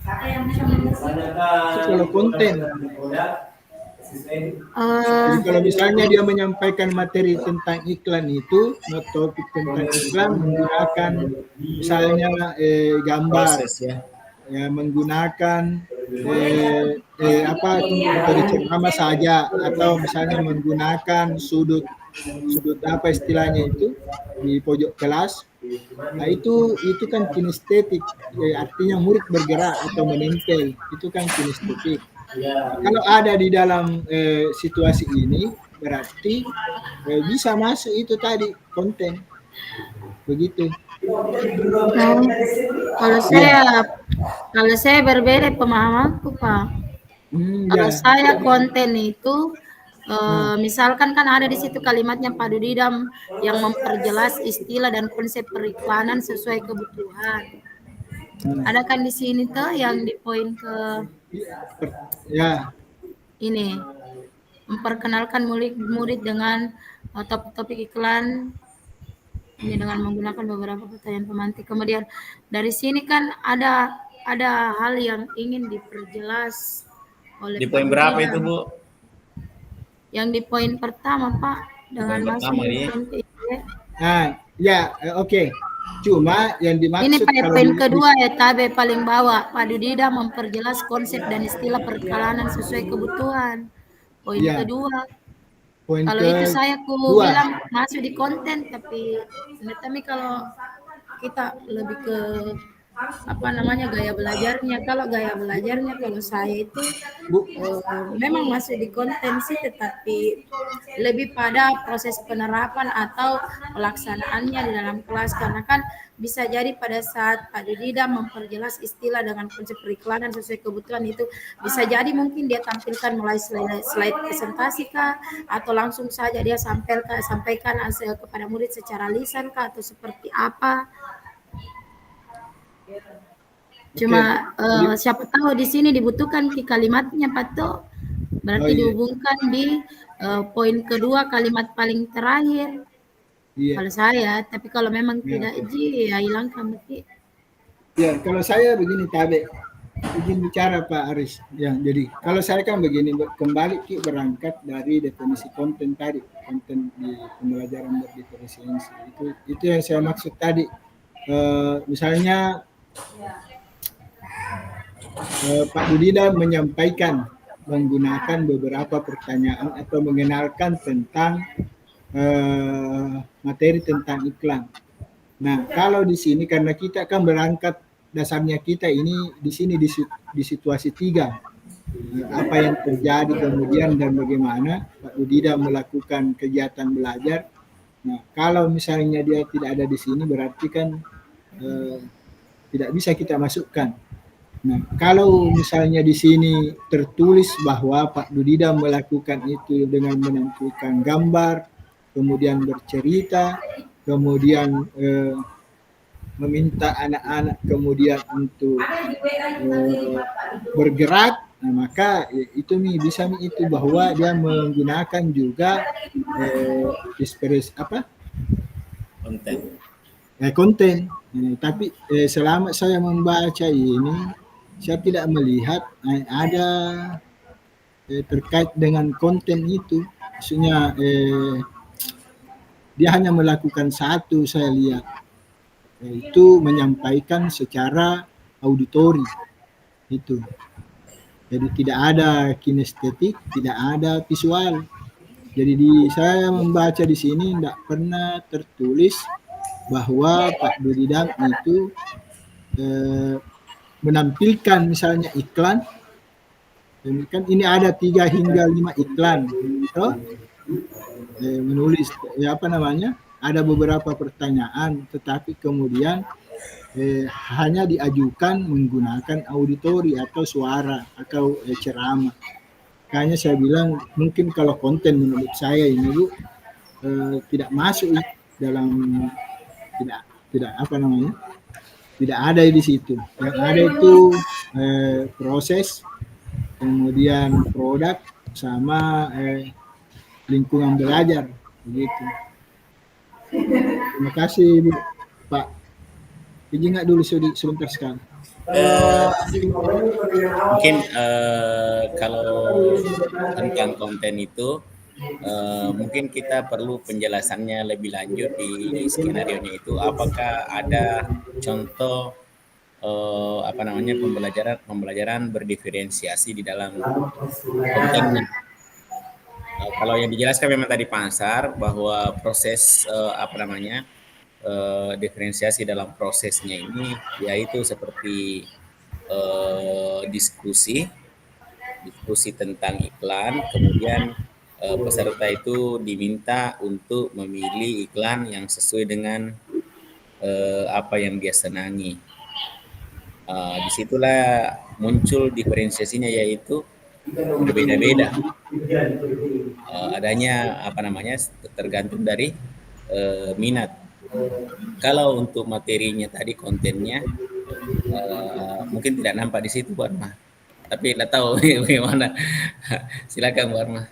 Itu kalau konten. Jadi kalau misalnya dia menyampaikan materi tentang iklan itu, topik tentang iklan menggunakan misalnya gambar, ya menggunakan metode ceramah saja, atau misalnya menggunakan sudut apa istilahnya itu di pojok kelas. Nah itu kan kinestetik, artinya murid bergerak atau menempel, itu kan kinestetik. Kalau ada di dalam situasi ini, berarti bisa masuk itu tadi konten, begitu. Kalau saya berbeda pemahamanku, Pak. Kalau saya konten itu misalkan kan ada di situ kalimatnya Pak Dudidam yang memperjelas istilah dan konsep periklanan sesuai kebutuhan. Ada kan di sini tuh yang di poin ke ini memperkenalkan murid dengan topik iklan ini dengan menggunakan beberapa pertanyaan pemantik. Kemudian dari sini kan ada hal yang ingin diperjelas oleh di poin berapa itu, Bu? Yang di poin pertama, Pak, dengan masuk oke. Cuma yang dimaksud ini pada poin kedua ya, Tabe paling bawah, Pak Dudida memperjelas konsep dan istilah perkelanan sesuai kebutuhan. Poin kedua. Kalau itu saya bilang masuk di konten, tapi kalau kita lebih ke gaya belajarnya. Kalau gaya belajarnya, kalau saya itu memang masih di konten sih, tetapi lebih pada proses penerapan atau pelaksanaannya di dalam kelas, karena kan bisa jadi pada saat Pak Dudida memperjelas istilah dengan konsep periklanan sesuai kebutuhan itu bisa jadi mungkin dia tampilkan mulai slide presentasi kah, atau langsung saja dia sampaikan hasil kepada murid secara lisan kah, atau seperti apa. Cuma siapa tahu di sini dibutuhkan kalimatnya, Pak Toh. Berarti dihubungkan di poin kedua kalimat paling terakhir. Kalau saya, tapi kalau memang tidak ya hilangkan berarti. Ya, kalau saya begini, Tabe, izin bicara Pak Aris. Ya, jadi kalau saya kan begini, kembali berangkat dari definisi konten tadi, konten di pembelajaran berdiferensiasi itu yang saya maksud tadi. Misalnya Pak Dudida menyampaikan menggunakan beberapa pertanyaan atau mengenalkan tentang materi tentang iklan. Nah, kalau di sini karena kita akan berangkat dasarnya kita ini di sini di situasi 3. Apa yang terjadi kemudian dan bagaimana Pak Dudida melakukan kegiatan belajar. Nah, kalau misalnya dia tidak ada di sini berarti kan tidak bisa kita masukkan. Nah, kalau misalnya di sini tertulis bahwa Pak Dudida melakukan itu dengan menampilkan gambar, kemudian bercerita, kemudian meminta anak-anak kemudian untuk bergerak, nah, maka itu nih bisa nih itu bahwa dia menggunakan juga Konten. konten. Tapi selama saya membaca ini, saya tidak melihat ada terkait dengan konten itu. Maksudnya dia hanya melakukan satu, saya lihat, yaitu menyampaikan secara auditori itu. Jadi tidak ada kinestetik, tidak ada visual. Jadi saya membaca di sini tidak pernah tertulis bahwa Pak Dudida itu menampilkan misalnya iklan. Kan ini ada 3 hingga 5 iklan, menulis ada beberapa pertanyaan, tetapi kemudian hanya diajukan menggunakan auditori atau suara atau ceramah. Makanya saya bilang mungkin kalau konten menurut saya ini Bu tidak masuk dalam tidak ada di situ. Yang ada itu proses, kemudian produk sama lingkungan belajar begitu. Terima kasih Bu. Pak, izin nggak dulu sebentar sekali. Mungkin kalau tentang konten itu mungkin kita perlu penjelasannya lebih lanjut di skenario-nya itu. Apakah ada contoh pembelajaran berdiferensiasi di dalam kontennya? Kalau yang dijelaskan memang tadi Pak Ansar bahwa proses diferensiasi dalam prosesnya ini yaitu seperti diskusi tentang iklan, kemudian peserta itu diminta untuk memilih iklan yang sesuai dengan apa yang dia senangi. Disitulah muncul diferensiasinya, yaitu berbeda-beda. Adanya tergantung dari minat. Kalau untuk materinya tadi, kontennya mungkin tidak nampak di situ Bu Arma, tapi tidak tahu bagaimana. Silakan Bu Arma.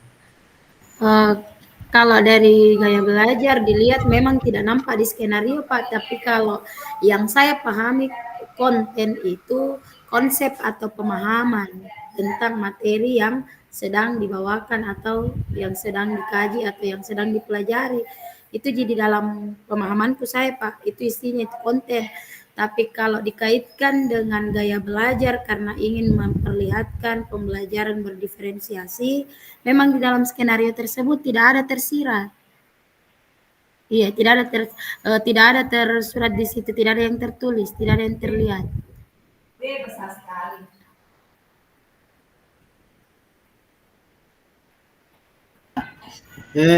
Kalau dari gaya belajar dilihat memang tidak nampak di skenario Pak, tapi kalau yang saya pahami konten itu konsep atau pemahaman tentang materi yang sedang dibawakan atau yang sedang dikaji atau yang sedang dipelajari. Itu jadi dalam pemahamanku saya Pak, itu isinya itu konten. Tapi kalau dikaitkan dengan gaya belajar karena ingin memperlihatkan pembelajaran berdiferensiasi, memang di dalam skenario tersebut tidak ada tersirat. Iya, tidak ada tersurat di situ, tidak ada yang tertulis, tidak ada yang terlihat. Besar sekali.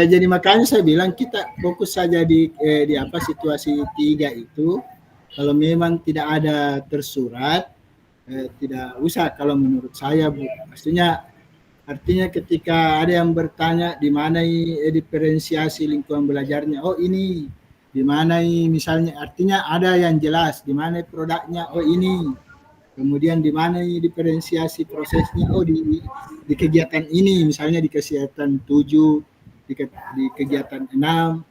Jadi makanya saya bilang kita fokus saja di situasi 3 itu. Kalau memang tidak ada tersurat, tidak usah kalau menurut saya Bu. Artinya ketika ada yang bertanya di mana diferensiasi lingkungan belajarnya, oh ini, di mana misalnya, artinya ada yang jelas di mana produknya, oh ini, kemudian di mana diferensiasi prosesnya, oh di kegiatan ini, misalnya di kegiatan 7, di kegiatan 6,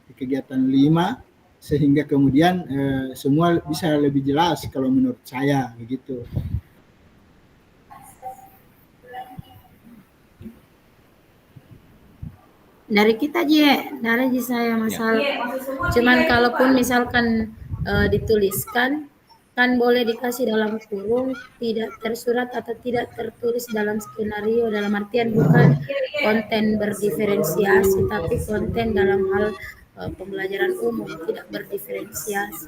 di kegiatan 5, sehingga kemudian semua bisa lebih jelas kalau menurut saya begitu. Dari kita aja, dari saya masalah. Cuman kalaupun misalkan dituliskan, kan boleh dikasih dalam kurung tidak tersurat atau tidak tertulis dalam skenario, dalam artian bukan konten berdiferensiasi, tapi konten dalam hal pembelajaran umum tidak berdiferensiasi.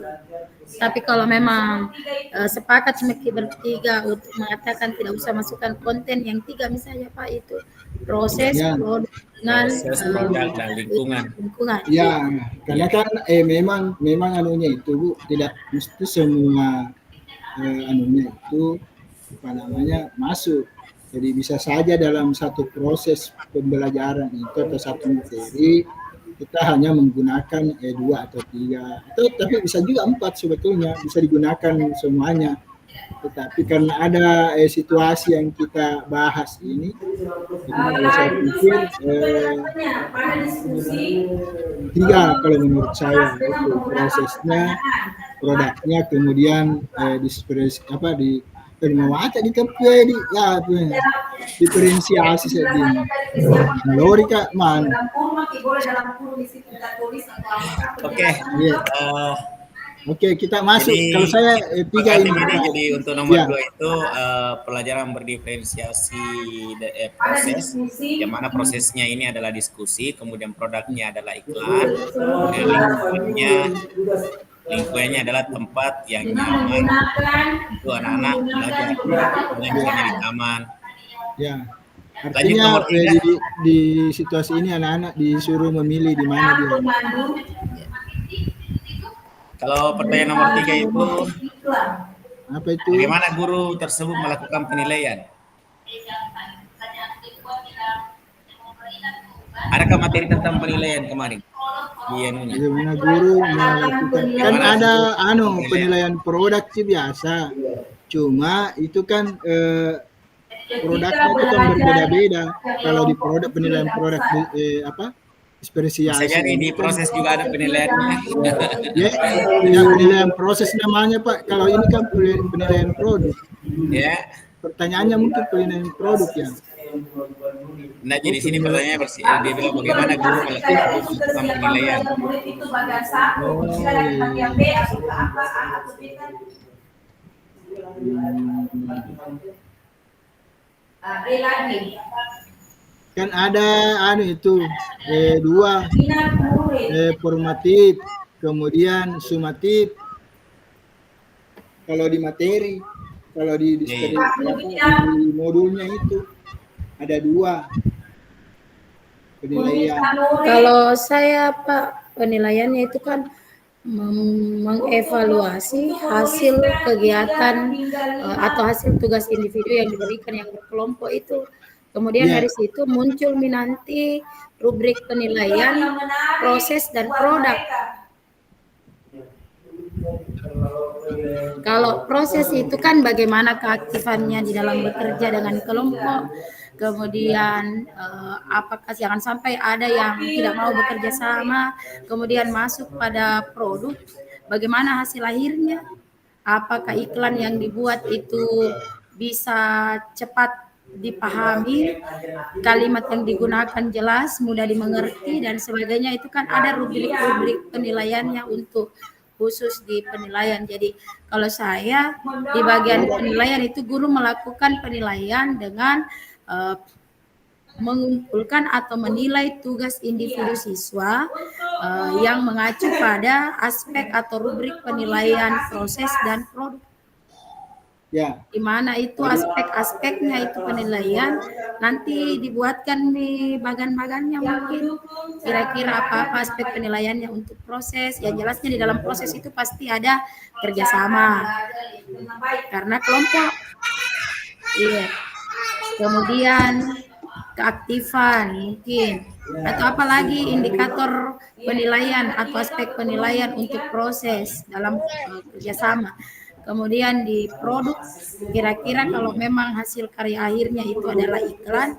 Tapi kalau memang sepakat semua bertiga untuk mengatakan tidak usah masukkan konten yang 3 misalnya Pak, itu proses, produk dan lingkungan. Ya, karena kan memang anunya itu Bu, tidak mesti semua anunya itu apa namanya masuk. Jadi bisa saja dalam satu proses pembelajaran itu atau satu materi kita hanya menggunakan 2 atau 3 atau tapi bisa juga 4 sebetulnya bisa digunakan semuanya. Tetapi karena ada situasi yang kita bahas ini, jadi saya pikir pada diskusi 3 kalau menurut saya itu prosesnya, produknya, kemudian di mawata di kapnya di ya diferensiasi saja kalori kak man. dalam kurung boleh dalam kurung di situ kita tulis atau apa. Oke. Iya. Oke, kita masuk. Jadi, Kalau saya 3 ini. Jadi untuk nomor Ya. 2 itu pelajaran berdiferensiasi Ada proses, diskusi. yang mana prosesnya ini adalah diskusi, kemudian produknya adalah iklan, kemudian lingkungannya adalah tempat yang nyaman Menggunakan untuk anak-anak belajar, misalnya di taman. Ya. Lanjut Artinya nomor 3. di situasi ini anak-anak disuruh memilih di mana dia. Kalau pertanyaan nomor 3 itu, Apa itu? bagaimana guru tersebut melakukan penilaian? Adakah materi tentang penilaian kemarin? Bagaimana guru melakukan? Kan ada penilaian produk sih biasa. Cuma itu kan produknya itu kan berbeda-beda. Kalau di produk penilaian produk Bisa spesiasi. jadi di proses juga ada penilaiannya. Ya, penilaian proses namanya Pak. Kalau ini kan penilaian produk. Ya. Pertanyaannya mungkin penilaian produk ya. Nah, jadi sini pertanyaannya dia bilang bagaimana guru melakukan penilaian. Itu bagian satu, bisa dari bagian B atau ke apa A atau B kan. B lagi. Kan ada itu 2 Minat murid. formatif, kemudian sumatif. Kalau di materi, kalau di modulnya itu ada 2 penilaian. Kalau saya Pak, penilaiannya itu kan mengevaluasi hasil kegiatan atau hasil tugas individu yang diberikan yang berkelompok itu. Kemudian dari situ muncul nanti rubrik penilaian, proses dan produk. Kalau proses itu kan bagaimana keaktifannya di dalam bekerja dengan kelompok, kemudian apakah jangan sampai ada yang tidak mau bekerja sama, kemudian masuk pada produk, bagaimana hasil akhirnya, apakah iklan yang dibuat itu bisa cepat dipahami, kalimat yang digunakan jelas, mudah dimengerti dan sebagainya. Itu kan ada rubrik-rubrik penilaiannya untuk khusus di penilaian. Jadi kalau saya di bagian penilaian itu guru melakukan penilaian dengan mengumpulkan atau menilai tugas individu siswa yang mengacu pada aspek atau rubrik penilaian proses dan produk. Ya. Di mana itu aspek-aspeknya itu penilaian nanti dibuatkan di bagan-bagannya mungkin kira-kira apa aspek penilaiannya untuk proses. Yang jelasnya di dalam proses itu pasti ada kerjasama karena kelompok. Iya. Kemudian keaktifan mungkin atau apalagi indikator penilaian atau aspek penilaian untuk proses dalam kerjasama. Kemudian di produk, kira-kira kalau memang hasil karya akhirnya itu adalah iklan,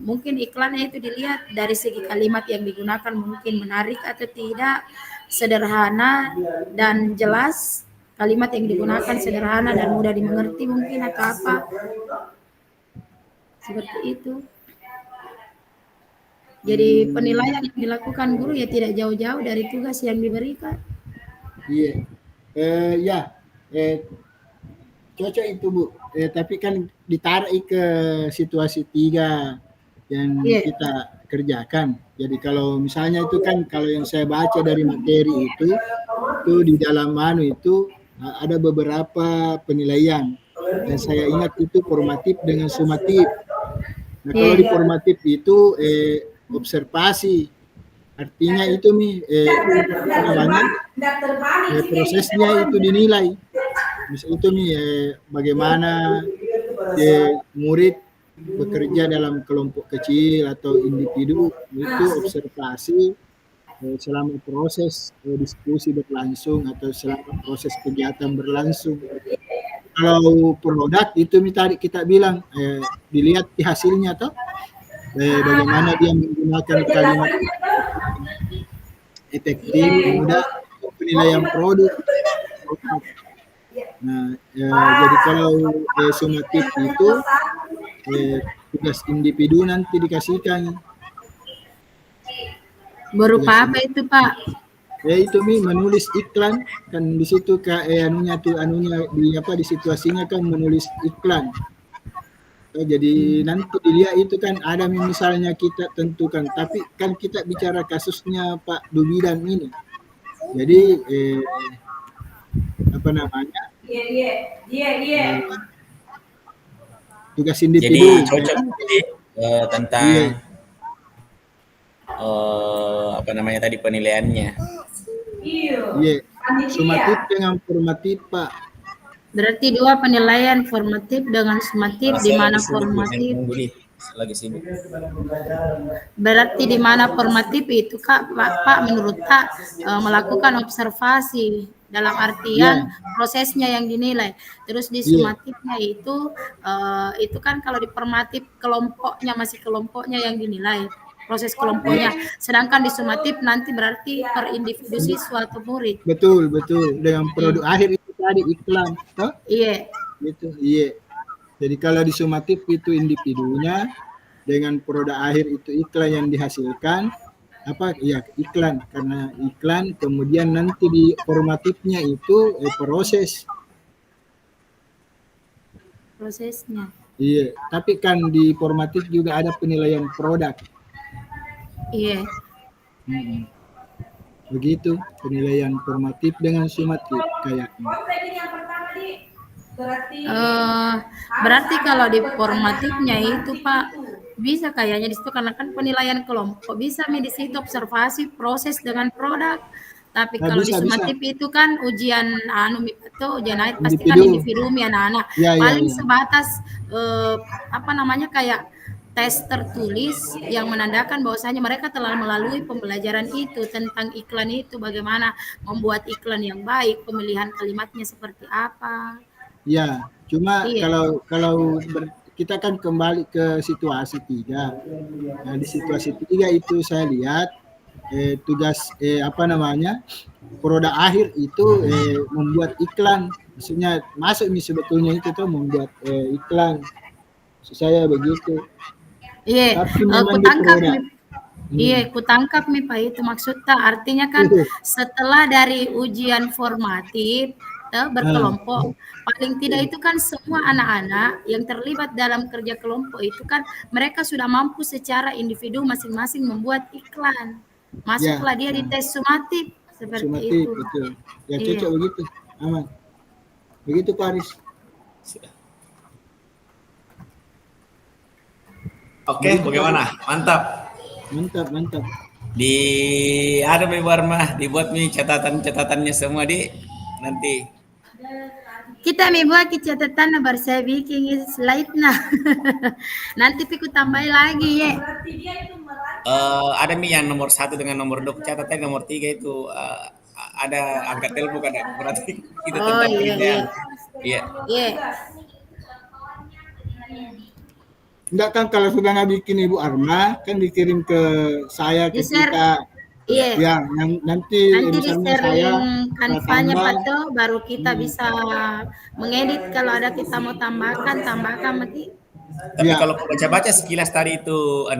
mungkin iklannya itu dilihat dari segi kalimat yang digunakan mungkin menarik atau tidak, sederhana dan jelas, kalimat yang digunakan sederhana dan mudah dimengerti mungkin atau apa, seperti itu. Jadi penilaian yang dilakukan guru ya tidak jauh-jauh dari tugas yang diberikan. Iya. Cocok itu Bu, tapi kan ditarik ke situasi 3 yang kita kerjakan. Jadi kalau misalnya itu kan kalau yang saya baca dari materi itu di dalam itu ada beberapa penilaian dan saya ingat itu formatif dengan sumatif. Nah kalau di formatif itu observasi, artinya itu prosesnya itu dinilai. Misal itu nih bagaimana murid bekerja dalam kelompok kecil atau individu itu observasi selama proses diskusi berlangsung atau selama proses kegiatan berlangsung. Kalau produk itu tadi kita bilang dilihat di hasilnya toh bagaimana dia menggunakan kalimat efektif, mudah, penilaian produk. Nah, jadi kalau sumatif itu tugas individu nanti dikasihkan. Berupa apa itu, Pak? Itu Mi menulis iklan kan di situ anunya di situasinya kan menulis iklan. Jadi nanti dilihat itu kan ada misalnya kita tentukan, tapi kan kita bicara kasusnya Pak Dubidan ini. Jadi apa namanya? Tugas individu. Jadi cocok tentang apa namanya tadi penilaiannya. Iya. Sumatif dengan formatif, Pak. Berarti 2 penilaian, formatif dengan sumatif, di mana formatif. Lagi sibuk. Berarti di mana formatif itu Pak menurut Kak melakukan observasi dalam artian prosesnya yang dinilai. Terus di sumatifnya itu kan kalau di formatif kelompoknya masih kelompoknya yang dinilai, proses kelompoknya. Sedangkan di sumatif nanti berarti per individu siswa atau murid. Betul. Dengan produk akhir itu tadi iklan, toh? Iya. Gitu. Iya. Jadi kalau di sumatif itu individunya, dengan produk akhir itu iklan yang dihasilkan, iklan, karena iklan, kemudian nanti di formatifnya itu Prosesnya. Iya, tapi kan di formatif juga ada penilaian produk. Iya. Begitu penilaian formatif dengan sumatif kayaknya. Berarti kalau di formatifnya itu Pak bisa kayaknya di situ karena kan penilaian kelompok bisa di situ observasi proses dengan produk. Tapi kalau di sumatif itu kan ujian ujian akhir pasti kan individu anak-anak. Paling sebatas kayak tes tertulis yang menandakan bahwasanya mereka telah melalui pembelajaran itu tentang iklan itu, bagaimana membuat iklan yang baik, pemilihan kalimatnya seperti apa. Ya, cuma kalau kita kan kembali ke situasi 3. Nah, di situasi 3 itu saya lihat tugas produk akhir itu membuat iklan. Maksudnya masuk nih sebetulnya itu tuh membuat iklan. Maksud saya begitu. Iya, kutangkap nih Pak itu maksudnya artinya kan setelah dari ujian formatif berkelompok, paling tidak itu kan semua anak-anak yang terlibat dalam kerja kelompok itu kan mereka sudah mampu secara individu masing-masing membuat iklan. Masuklah dia di tes sumatif seperti itu. Betul. Ya cocok begitu, aman. Begitu Pak Aris. Oke, bagaimana? Mantap. Ada Ibu Arma, dibuat nih catatan-catatannya semua nanti. Kita buat catatan baru saya bikin slide nanti pikir tambah lagi ya. Ada yang nomor 1 dengan nomor 2 catatan, nomor 3 itu ada angkat telepon ada berarti kita tentang iya. Enggak kan kalau sudah nggak bikin Ibu Arma kan dikirim ke saya ketika yang nanti misalnya saya kanvanya Pak baru kita bisa mengedit kalau ada kita mau tambahkan nanti. Tapi kalau baca-baca sekilas tadi itu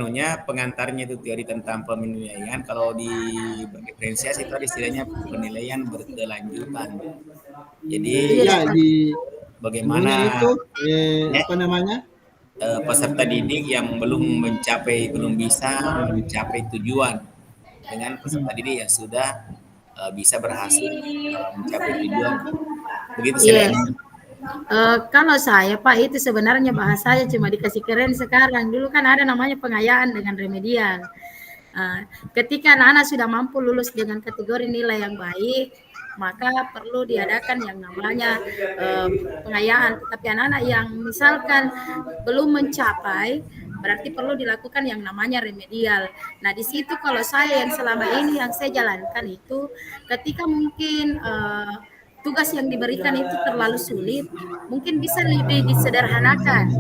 pengantarnya itu teori tentang penilaian, kalau di diferensiasi itu istilahnya penilaian berkelanjutan. Jadi bagaimana itu peserta didik yang belum bisa mencapai tujuan dengan peserta didik yang sudah bisa berhasil mencapai tujuan. Begitu sih. Kalau saya Pak itu sebenarnya bahasanya cuma dikasih keren sekarang. Dulu kan ada namanya pengayaan dengan remedial. Ketika anak-anak sudah mampu lulus dengan kategori nilai yang baik, maka perlu diadakan yang namanya pengayaan. Tetapi anak-anak yang misalkan belum mencapai, berarti perlu dilakukan yang namanya remedial. Nah, di situ kalau saya yang selama ini yang saya jalankan itu, ketika mungkin tugas yang diberikan itu terlalu sulit, mungkin bisa lebih disederhanakan.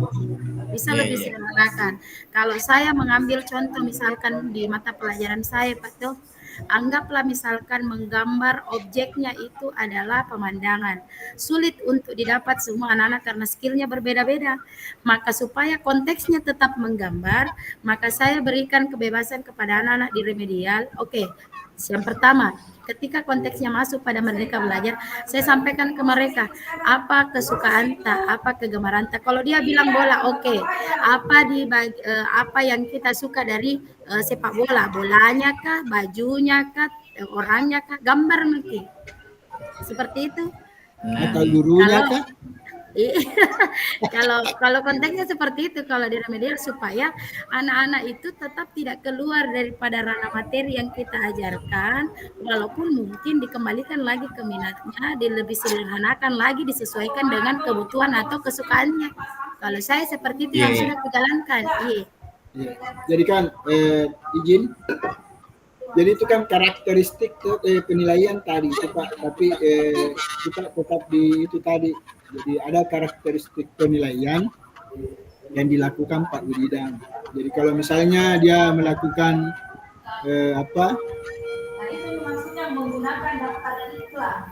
Bisa lebih sederhanakan. Kalau saya mengambil contoh misalkan di mata pelajaran saya, Pak Tuh, anggaplah misalkan menggambar objeknya itu adalah pemandangan. Sulit untuk didapat semua anak-anak karena skillnya berbeda-beda. Maka supaya konteksnya tetap menggambar, maka saya berikan kebebasan kepada anak-anak di remedial. Oke, yang pertama, ketika konteksnya masuk pada Merdeka Belajar, saya sampaikan ke mereka apa kesukaan tak, apa kegemaran tak. Kalau dia bilang bola, oke. Apa yang kita suka dari sepak bola, bolanya kah, bajunya kah, orangnya kah, gambar mungkin. Seperti itu. Atau gurunya Kalau kah? kalau konteksnya seperti itu, kalau di remedial supaya anak-anak itu tetap tidak keluar daripada ranah materi yang kita ajarkan, walaupun mungkin dikembalikan lagi ke minatnya, lebih sederhanakan lagi, disesuaikan dengan kebutuhan atau kesukaannya. Kalau saya seperti itu yang sudah kujalankan. Iya. Jadi kan izin. Jadi itu kan karakteristik penilaian tadi itu Pak, tapi kita tetap di itu tadi. Jadi ada karakteristik penilaian yang dilakukan Pak Wididang. Jadi kalau misalnya dia melakukan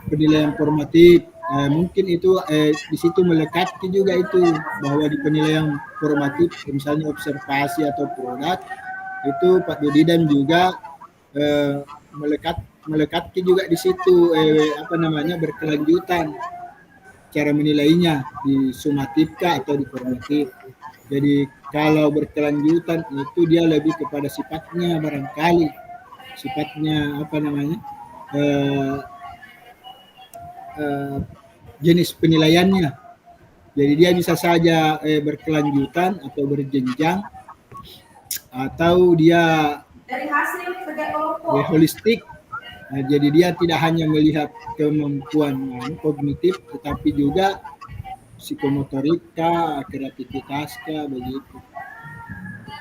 penilaian formatif, mungkin itu di situ melekati juga itu bahwa di penilaian formatif misalnya observasi atau produk itu Pak Wididang juga melekati juga di situ berkelanjutan cara menilainya di sumatif atau di formatif. Jadi kalau berkelanjutan itu dia lebih kepada sifatnya barangkali sifatnya jenis penilaiannya. Jadi dia bisa saja berkelanjutan atau berjenjang atau dia Dari hasil kerja kelompok. holistik. Nah, jadi dia tidak hanya melihat kemampuan kognitif, tetapi juga psikomotorika, kreativitas, begitu.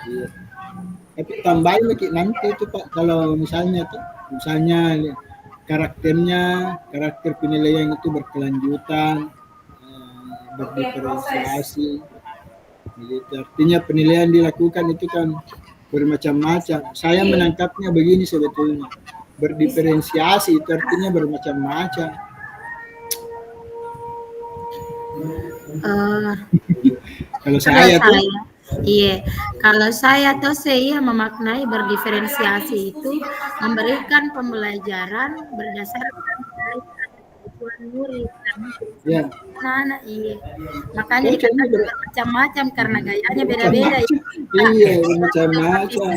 Iya. Tapi tambahin lagi nanti itu Pak, kalau misalnya karakter penilaian itu berkelanjutan, berdiferensiasi. Begitu. Artinya penilaian dilakukan itu kan bermacam-macam. Saya menangkapnya begini sebetulnya. Berdiferensiasi itu artinya bermacam-macam. Kalau saya tuh kalau saya memaknai berdiferensiasi itu memberikan pembelajaran berdasarkan kebutuhan murid ya. Anak-anak, makanya dikatakan bermacam-macam karena gayanya beda-beda. Iya, bermacam-macam.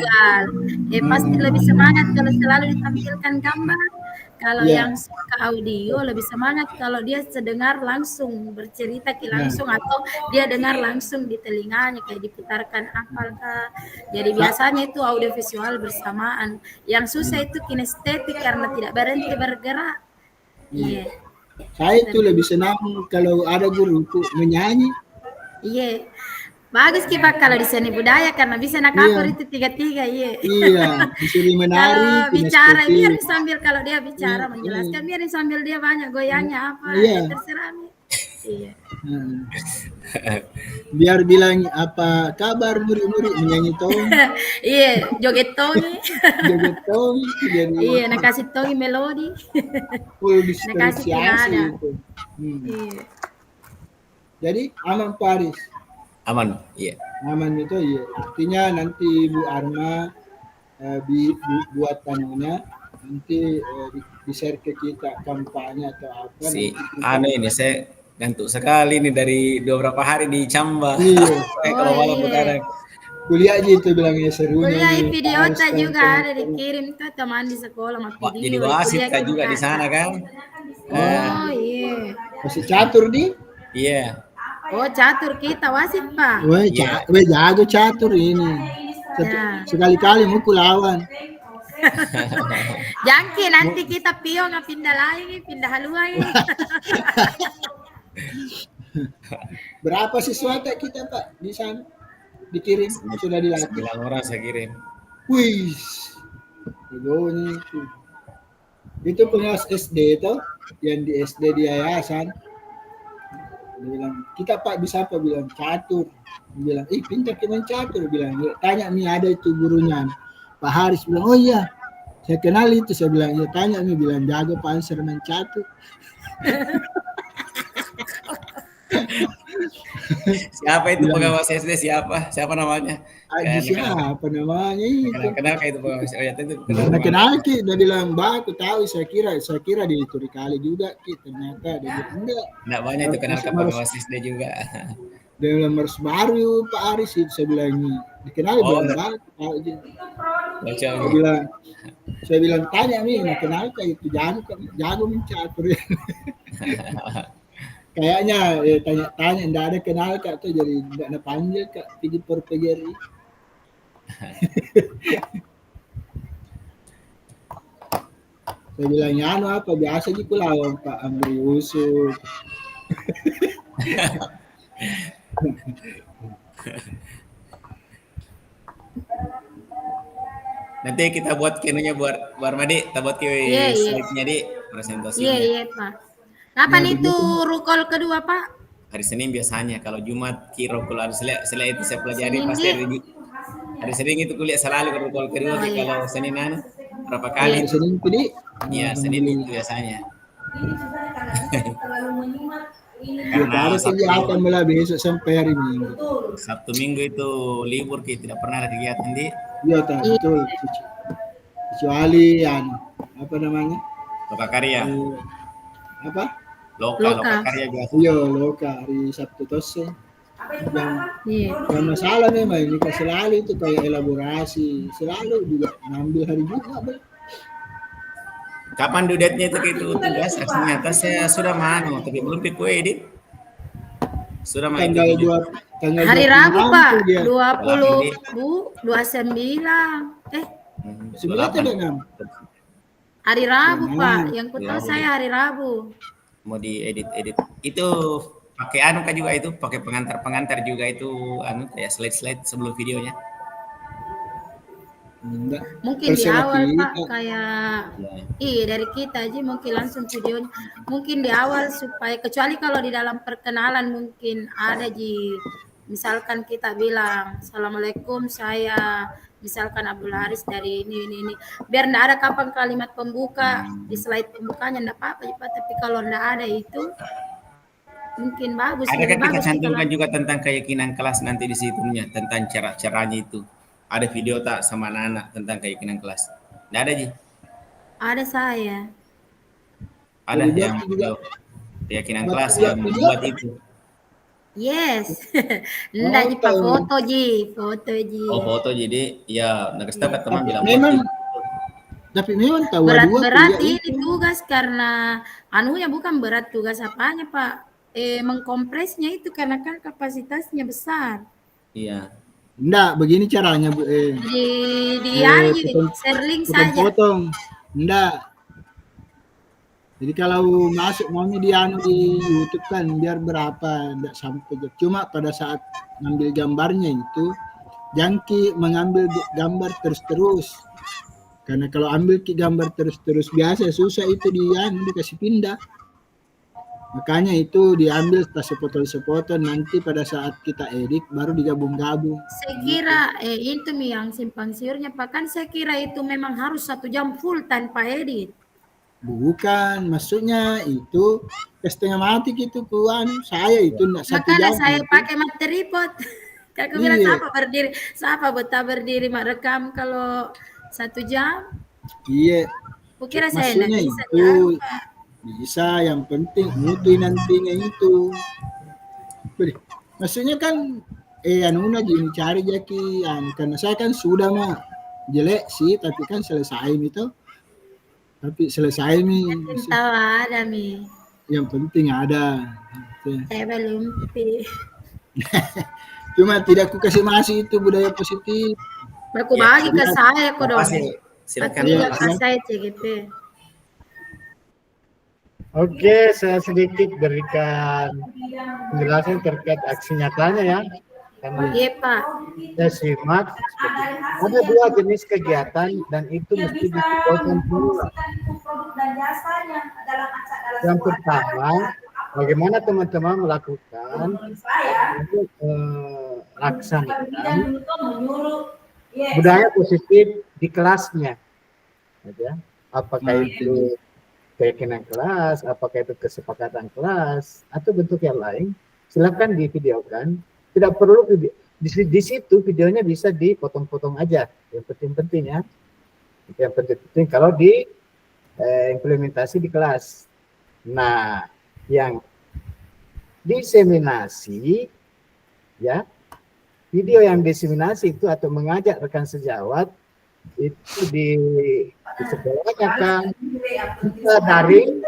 Pasti lebih semangat kalau selalu ditampilkan gambar. Kalau yang suka audio lebih semangat kalau dia sedengar langsung bercerita langsung atau dia dengar langsung di telinganya kayak diputarkan apakah. Jadi biasanya itu audiovisual bersamaan. Yang susah itu kinestetik karena tidak berhenti bergerak. Iya. Saya itu lebih senang kalau ada guruku menyanyi. Iya. Bagus Pak kalau di seni budaya karena bisa nak akur itu tiga-tiga. Iya, disuruh menari. Kalau bicara biar sambil kalau dia bicara menjelaskan biar sambil dia banyak goyangnya apa terserah. Iya. Biar bilang apa kabar murid-murid menyanyi tong. Iya, joget tongi. Joget tongi. Iya, nak kasih tongi melodi. Full diferensiasi itu. Iya. Jadi aman Paris. Aman, iya. Aman itu iya. Artinya nanti Bu Arma buat panunya nanti di-share ke kita kampanye atau apa. Ini saya gantuk sekali nih dari beberapa hari di Camba. Iya. Kalau malam sekarang. Kuliah aja itu bilangnya serunya. Kuliah video juga ada dikirim ke teman di sekolah sama video. Jadi wasit kan juga di sana kan? Oh iya. Masih catur nih? Iya. Oh catur kita wasit Pak. Jago catur ini. Sekali-kali mukul lawan. Jangki nanti kita pion pindah lain, pindah haluan ini. Berapa siswa tak kita Pak di sana? Dikirim sudah dilatih. 9 orang saya kirim. Wih, egonya itu. Itu pengawas SD itu, yang di SD di yayasan. Dia bilang, kita Pak bisa apa? Bilang catur. Dia bilang, pintar kita main catur. Dia bilang, tanya nih ada itu gurunya. Pak Haris bilang, oh iya, saya kenal itu. Saya bilang, ya tanya nih, bilang jago Pak Ansar main catur. Siapa itu pengawas SD? Siapa namanya? Siapa namanya itu? Kenal kayak itu pengawas. Oh ya itu. Kenal Ki, dia bilang, "Bah, aku tahu, saya kira di Turi Kali juga Ki, ternyata dia bilang enggak." Enggak banyak itu kenal pengawas SD juga. Dia bilang harus baru Pak Aris itu, saya bilang dikenal bilang bah, tahu aja. Saya bilang tanya nih, kenal kayak itu jago mencatur. Kayaknya tanya enggak ada kenal Kak tuh jadi enggak ada panggil Kak pergi per PGRI. Saya bilang anu apa biasa gitu lawan Pak Amri Yusuf. Nanti kita buat kinunya buat Madi, kita buat slide-nya di presentasinya. Iya Pak. Kapan itu rukol kedua Pak? Hari Senin biasanya. Kalau Jumat rukol hari Senin itu saya pelajari pasti hari Senin itu kuliah selalu rukol kedua. Kalau Senin berapa kali? Senin tadi? Iya Senin itu biasanya. Karena kegiatan mulai besok sampai hari Minggu. Sabtu Minggu itu libur kita tidak pernah ada kegiatan di. Iya betul. Kecuali apa namanya? Loka Karya. Apa? Loka Karya biasa. Iya, Loka hari Sabtu Tose. Yang masalah memang ini selalu itu kayak elaborasi, selalu juga ngambil hari Jumat. Kapan dudetnya itu tugas aksi nyata saya sudah manu tapi belum pikir edit. Sudah main tanggal hari Rabu Pak 29 hari Rabu Pak yang ku tahu saya hari Rabu mau diedit itu pakai kan juga itu pakai pengantar juga itu kayak slide sebelum videonya. Mungkin di awal Pak kayak dari kita aja mungkin langsung videonya mungkin di awal supaya kecuali kalau di dalam perkenalan mungkin ada misalkan kita bilang Assalamualaikum saya misalkan Abdul Haris dari ini biar enggak ada kapan kalimat pembuka di slide pembukanya enggak apa-apa Pak tapi kalau enggak ada itu mungkin bagus. Ada kan kita cantumkan juga tentang keyakinan kelas nanti di situnya tentang cara-caranya itu. Ada video tak sama anak-anak tentang keyakinan kelas? Nggak ada Ji? Ada saya. Ada yang keyakinan kelas yang membuat itu. Yes. Nggak Ji Pak foto Ji. Oh foto jadi ya nggak teman bilang. Memang. Tapi memang tahu berat ini tugas karena anunya bukan berat tugas apanya Pak. Mengkompresnya itu karena kan kapasitasnya besar. Iya. Enggak, begini caranya Bu. Share link saja. Potong. Enggak. Jadi kalau masuk maunya di YouTube kan biar berapa enggak sampai. Cuma pada saat ngambil gambarnya itu jangki mengambil gambar terus-terus. Karena kalau ambil gambar terus-terus biasa susah itu dikasih pindah. Makanya itu diambil sepotong nanti pada saat kita edit baru digabung-gabung. Saya kira itu yang simpang siurnya Pak kan saya kira itu memang harus 1 jam full tanpa edit. Bukan, maksudnya itu setengah mati gitu saya itu enggak 1 jam. Makanya saya pakai materi pot. Kakak bilang siapa berdiri merekam kalau 1 jam? Iya. Kukira saya enggak bisa itu. Bisa, yang penting mutu nantinya itu. Maksudnya kan ini cari jaki karena saya kan sudah mah jelek sih tapi kan selesai itu. Tapi selesai nih. Tahu ada nih. Yang penting ada. Saya belum. Cuma tidak ku kasih masih itu budaya positif. Aku bagi ke saya kok dong. Silakan. Atau Iya, Pak saya CGP. Oke, saya sedikit berikan penjelasan terkait aksi nyatanya ya. Karena Iya Pak. saya simak ada dua jenis kegiatan dan itu Dia mesti bisa dibedakan dulu. mempromosikan itu produk dan jasanya dalam dalam Yang sebuah pertama, acara. bagaimana teman-teman melakukan Menurut saya, untuk laksanakan pembinaan dulu tuh menyuruh, yes, budaya positif di kelasnya, ya. Apakah itu keyakinan kelas, apakah itu kesepakatan kelas, atau bentuk yang lain, silakan divideokan. Tidak perlu di situ videonya bisa dipotong-potong aja. Yang penting-penting ya, yang penting-penting kalau di implementasi di kelas. Nah, yang diseminasi, ya, video yang diseminasi itu atau mengajak rekan sejawat itu disekolahkan bisa daring,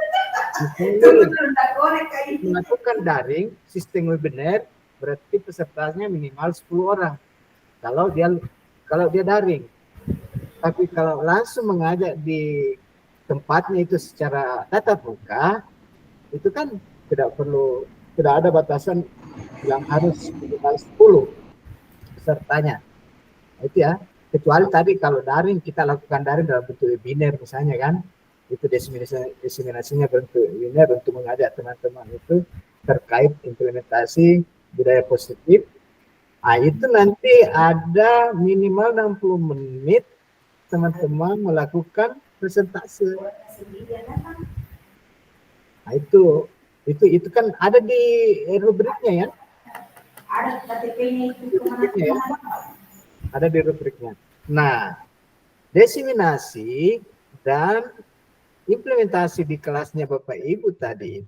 melakukan daring sistem webinar berarti pesertanya minimal 10 orang kalau dia daring. Tapi kalau langsung mengajak di tempatnya itu secara tatap muka itu kan tidak ada batasan yang harus minimal 10 pesertanya. Itu ya. Kecuali tadi kalau daring kita lakukan daring dalam bentuk webinar misalnya kan, itu diseminasinya bentuk webinar untuk mengajak teman-teman itu terkait implementasi budaya positif. Nah, itu nanti ada minimal 60 menit teman-teman melakukan presentase. Nah, itu kan ada di rubriknya ya. ada KTP-nya itu Ya. Ada di rubriknya. Nah, diseminasi dan implementasi di kelasnya Bapak Ibu tadi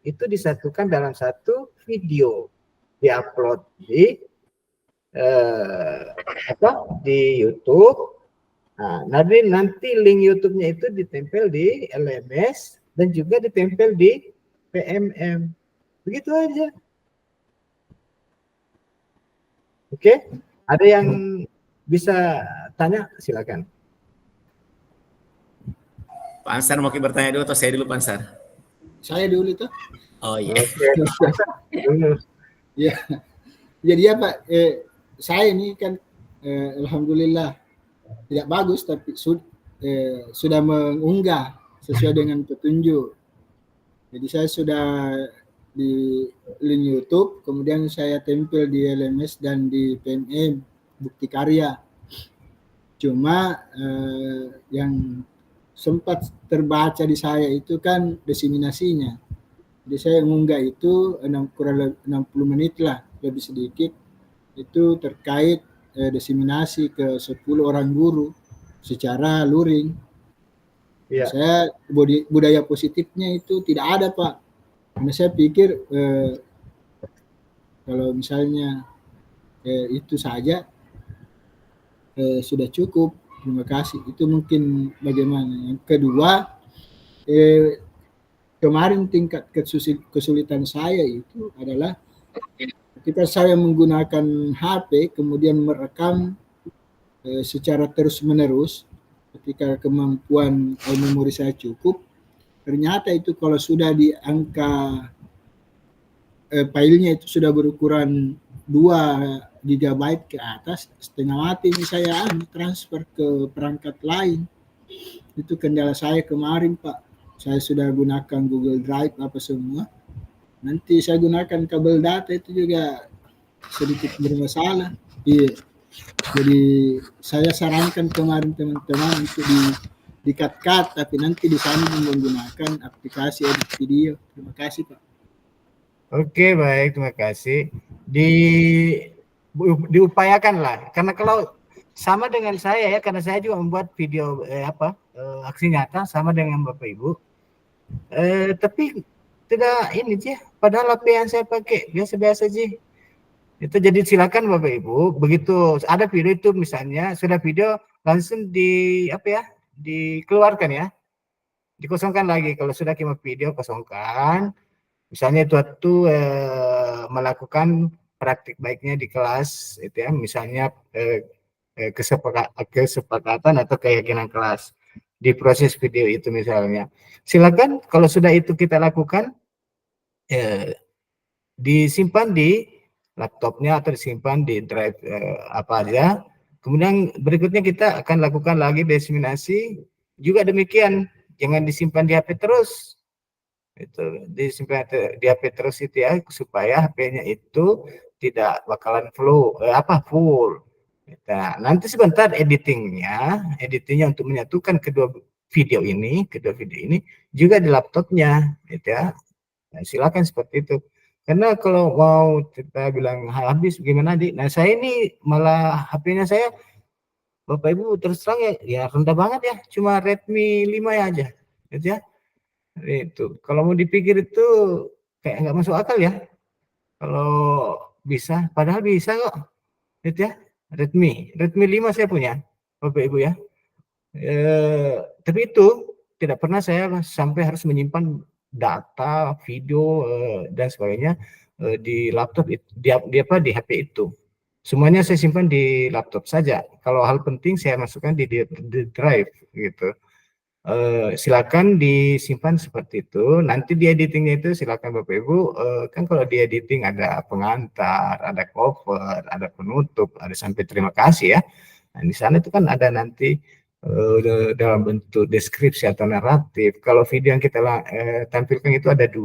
itu disatukan dalam satu video, diupload di YouTube. Nah, nanti link YouTube-nya itu ditempel di LMS dan juga ditempel di PMM. Begitu aja. Oke, ada yang bisa tanya, silakan. Pak Ansar mau bertanya dulu atau saya dulu Pak Ansar? Saya dulu tuh. Oh iya. Ya. Jadi apa? Saya ini kan alhamdulillah tidak bagus tapi sudah mengunggah sesuai dengan petunjuk. Jadi saya sudah di link YouTube, kemudian saya tempel di LMS dan di PMM bukti karya. Cuma yang sempat terbaca di saya itu kan diseminasinya. Jadi saya mengunggah itu kurang 60 menit lah, lebih sedikit. Itu terkait diseminasi ke 10 orang guru secara luring. Ya. Saya budaya positifnya itu tidak ada Pak. Karena saya pikir kalau misalnya itu saja sudah cukup. Terima kasih. Itu mungkin bagaimana. Yang kedua, kemarin tingkat kesulitan saya itu adalah ketika saya menggunakan HP kemudian merekam secara terus-menerus, ketika kemampuan memori saya cukup, ternyata itu kalau sudah di angka filenya itu sudah berukuran 2 GB ke atas, setengah mati ini saya transfer ke perangkat lain. Itu kendala saya kemarin Pak. Saya sudah gunakan Google Drive apa semua. Nanti saya gunakan kabel data itu juga sedikit bermasalah. Iya. Jadi saya sarankan kemarin teman-teman untuk di-cut, tapi nanti di sana menggunakan aplikasi edit video. Terima kasih Pak. Oke, baik, terima kasih. Diupayakan lah, karena kalau sama dengan saya ya, karena saya juga membuat video aksi nyata sama dengan Bapak Ibu. Tapi tidak ini sih, padahal HP yang saya pakai biasa-biasa sih. Itu jadi silakan Bapak Ibu, begitu ada video itu misalnya sudah video langsung dikeluarkan ya, dikosongkan lagi. Kalau sudah kirim video kosongkan. Misalnya itu melakukan praktik baiknya di kelas, itu ya, misalnya kesepakatan atau keyakinan kelas di proses video itu misalnya. Silakan kalau sudah itu kita lakukan, disimpan di laptopnya atau disimpan di drive apa aja. Kemudian berikutnya kita akan lakukan lagi diseminasi. Juga demikian, jangan disimpan di HP terus. Itu disimpan di HP terus itu ya, supaya HP-nya itu tidak bakalan full. Nah, nanti sebentar editingnya untuk menyatukan kedua video ini juga di laptopnya, gitu ya. Nah, silakan seperti itu. Karena kalau mau kita bilang habis gimana Nah, saya ini malah HP-nya saya, Bapak Ibu terus terang ya rendah banget ya, cuma Redmi 5 ya aja, gitu ya. Itu kalau mau dipikir itu kayak nggak masuk akal ya. Kalau bisa, padahal bisa kok, gitu ya. Redmi 5 saya punya, Bapak Ibu ya. Tapi itu tidak pernah saya sampai harus menyimpan data, video dan sebagainya di laptop di HP itu. Semuanya saya simpan di laptop saja. Kalau hal penting saya masukkan di drive gitu. Silakan disimpan seperti itu. Nanti di editingnya itu silakan Bapak Ibu. Kan kalau di editing ada pengantar, ada cover, ada penutup, ada sampai terima kasih ya. Nah, di sana itu kan ada nanti dalam bentuk deskripsi atau naratif. Kalau video yang kita tampilkan itu ada 2,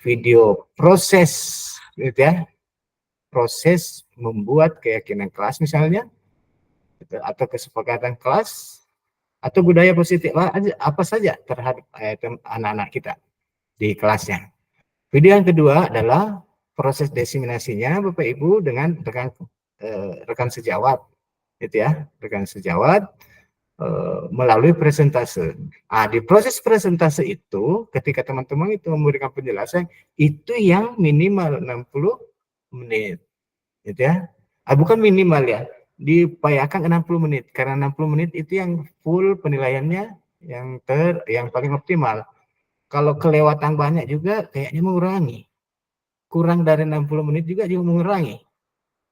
video proses, gitu ya, proses membuat keyakinan kelas misalnya, atau kesepakatan kelas, atau budaya positif apa saja terhadap anak-anak kita di kelasnya. Video yang kedua adalah proses diseminasinya Bapak Ibu dengan rekan sejawat, gitu ya, rekan sejawat melalui presentase. Di proses presentase itu, ketika teman-teman itu memberikan penjelasan, itu yang minimal 60 menit, gitu ya. Bukan minimal ya, diupayakan 60 menit, karena 60 menit itu yang full penilaiannya, yang paling optimal. Kalau kelewatan banyak juga kayaknya mengurangi. Kurang dari 60 menit juga mengurangi.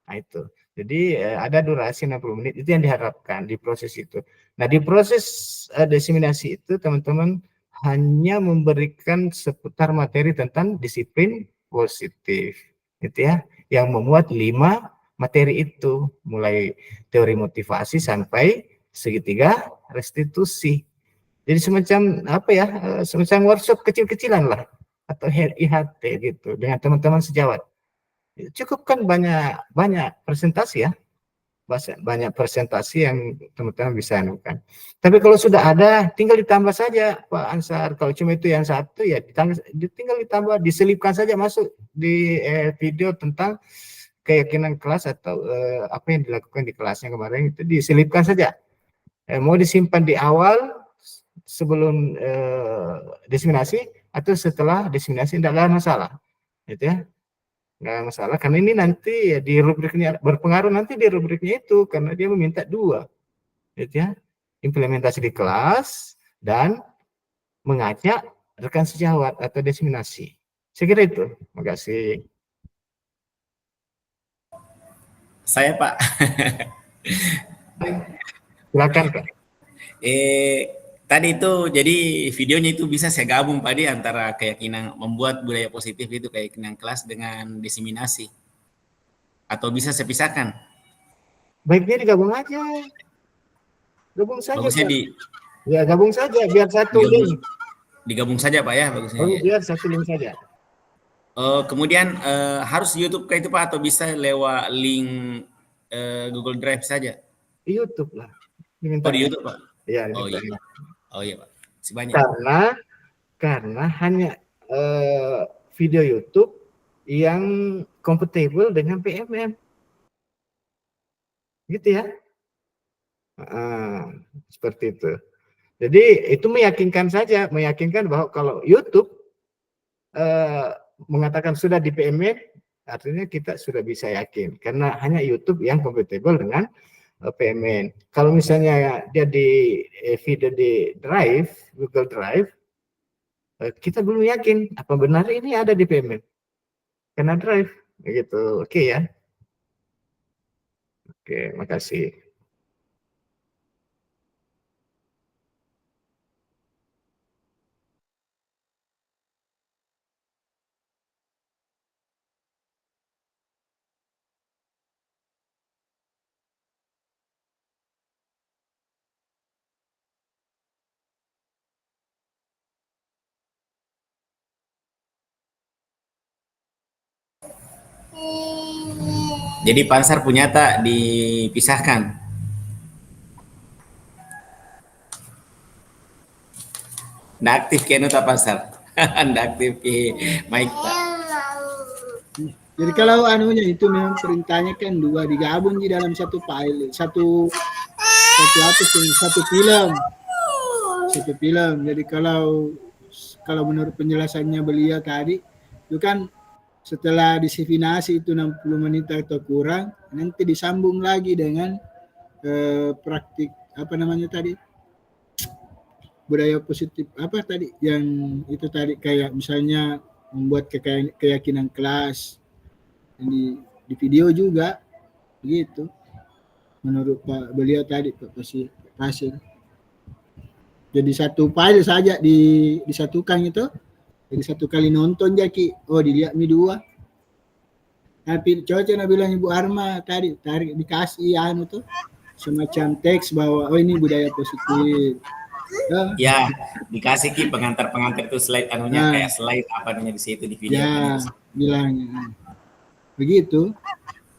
Nah itu. Jadi ada durasi 60 menit, itu yang diharapkan di proses itu. Nah di proses diseminasi itu teman-teman hanya memberikan seputar materi tentang disiplin positif, gitu ya, yang memuat 5 materi itu, mulai teori motivasi sampai segitiga restitusi. Jadi semacam apa ya, semacam workshop kecil-kecilan lah, atau IHT gitu dengan teman-teman sejawat. Cukup kan banyak presentasi ya, banyak presentasi yang teman-teman bisa anukan. Tapi kalau sudah ada, tinggal ditambah saja Pak Ansar. Kalau cuma itu yang satu ya tinggal ditambah, diselipkan saja masuk di video tentang keyakinan kelas atau apa yang dilakukan di kelasnya kemarin, itu diselipkan saja. Mau disimpan di awal sebelum diseminasi atau setelah diseminasi, tidak ada masalah, gitu ya. Nggak masalah, karena ini nanti ya di rubriknya berpengaruh nanti di rubriknya itu, karena dia meminta 2, gitu ya, implementasi di kelas dan mengajak rekan sejawat atau diseminasi. Saya kira itu. Terima kasih. Saya Pak. Silakan Pak. Tadi itu jadi videonya itu bisa saya gabung Pak di antara keyakinan membuat budaya positif itu keyakinan kelas dengan diseminasi, atau bisa saya pisahkan? Baiknya digabung aja. Gabung saja Bagusnya Pak. Ya gabung saja biar satu link. Digabung saja Pak ya, bagusnya. Biar satu link saja. Kemudian harus YouTube kayak itu Pak, atau bisa lewat link Google Drive saja? Di YouTube lah. Diminta. Di YouTube Pak? Iya. Oh iya Pak. Sebanyak. Karena hanya video YouTube yang kompatibel dengan PMM, gitu ya. Seperti itu. Jadi itu meyakinkan bahwa kalau YouTube mengatakan sudah di PMM, artinya kita sudah bisa yakin, karena hanya YouTube yang kompatibel dengan PMN. Kalau misalnya dia di video di Drive, Google Drive, kita belum yakin apa benar ini ada di PMN. Karena Drive, begitu. Oke ya. Oke, makasih. Jadi Pansar punya tak dipisahkan? Nggak aktif kenu tak Pansar? Nggak aktif ke Mike tak? Jadi kalau anunya itu memang perintahnya kan dua digabung di dalam satu file, satu film. Jadi kalau menurut penjelasannya beliau tadi itu kan setelah diseminasi itu 60 menit atau kurang, nanti disambung lagi dengan praktik apa namanya tadi, budaya positif apa tadi yang itu tadi, kayak misalnya membuat keyakinan kelas di video juga begitu menurut Pak beliau tadi, Pak Pasir. Jadi satu file saja disatukan itu, jadi satu kali nonton Jaki, oh dilihat mi dua. Tapi cocok bilang Ibu Arma tadi, tarik dikasih anu tuh semacam teks bahwa oh ini budaya positif. Ya, dikasih Ki pengantar itu slide anunya, Nah, kayak slide apa namanya di situ di video. ya, bilangnya. Begitu.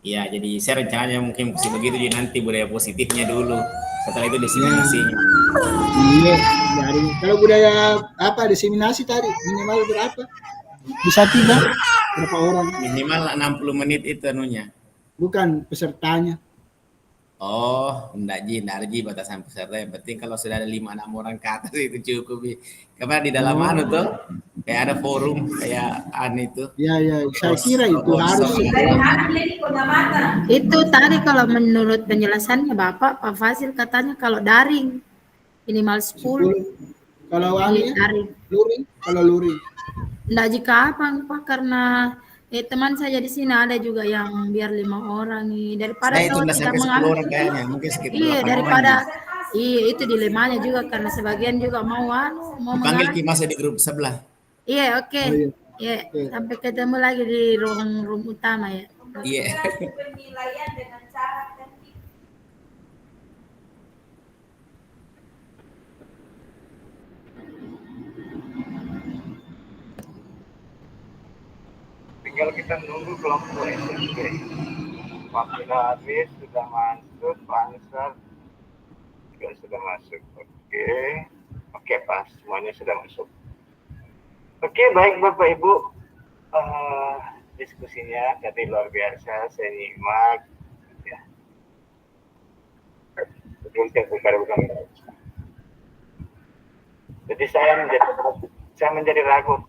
Ya, jadi saya rencananya mungkin mesti begitu, jadi nanti budaya positifnya dulu. Setelah itu diseminasinya. Iya, dari kalau budaya apa diseminasi tadi minimal berapa? Bisa 3 berapa orang? Minimal 60 menit itu anunya. Bukan pesertanya. Oh, enggak Ji, batasan peserta. Yang penting kalau sudah ada 5-6 orang ke atas itu cukup. Karena di dalam anu tuh kayak ada forum kayak itu. Ya, saya kira itu harus Dari mana beli punya mata? Itu tadi kalau menurut penjelasannya Bapak, Pak Fasil katanya kalau daring minimal 10. 10. Kalau anu ya, Daring. luring. Enggak jika apa Pak, karena teman saya di sini ada juga yang biar 5 orang nih, daripada Saya itu kalau udah tidak sampai 10 mengambil. orang kayaknya, mungkin sekitar Iya, 8 daripada orang. iya itu dilemanya juga karena sebagian juga mau mau Dipanggil mengalir. Ki masih di grup sebelah. Iya, oke. Oh, iya. Iya, sampai ketemu lagi di ruang room utama ya. Iya. Penilaian dengan cara teknik. Tinggal kita nunggu kelompok SMP. Waktu sudah habis, sudah masuk, Pansar juga sudah masuk. Oke, pas semuanya sudah masuk. Oke, baik Bapak Ibu, diskusinya tadi luar biasa, saya nyimak. Ya. Bukan. Jadi saya menjadi ragu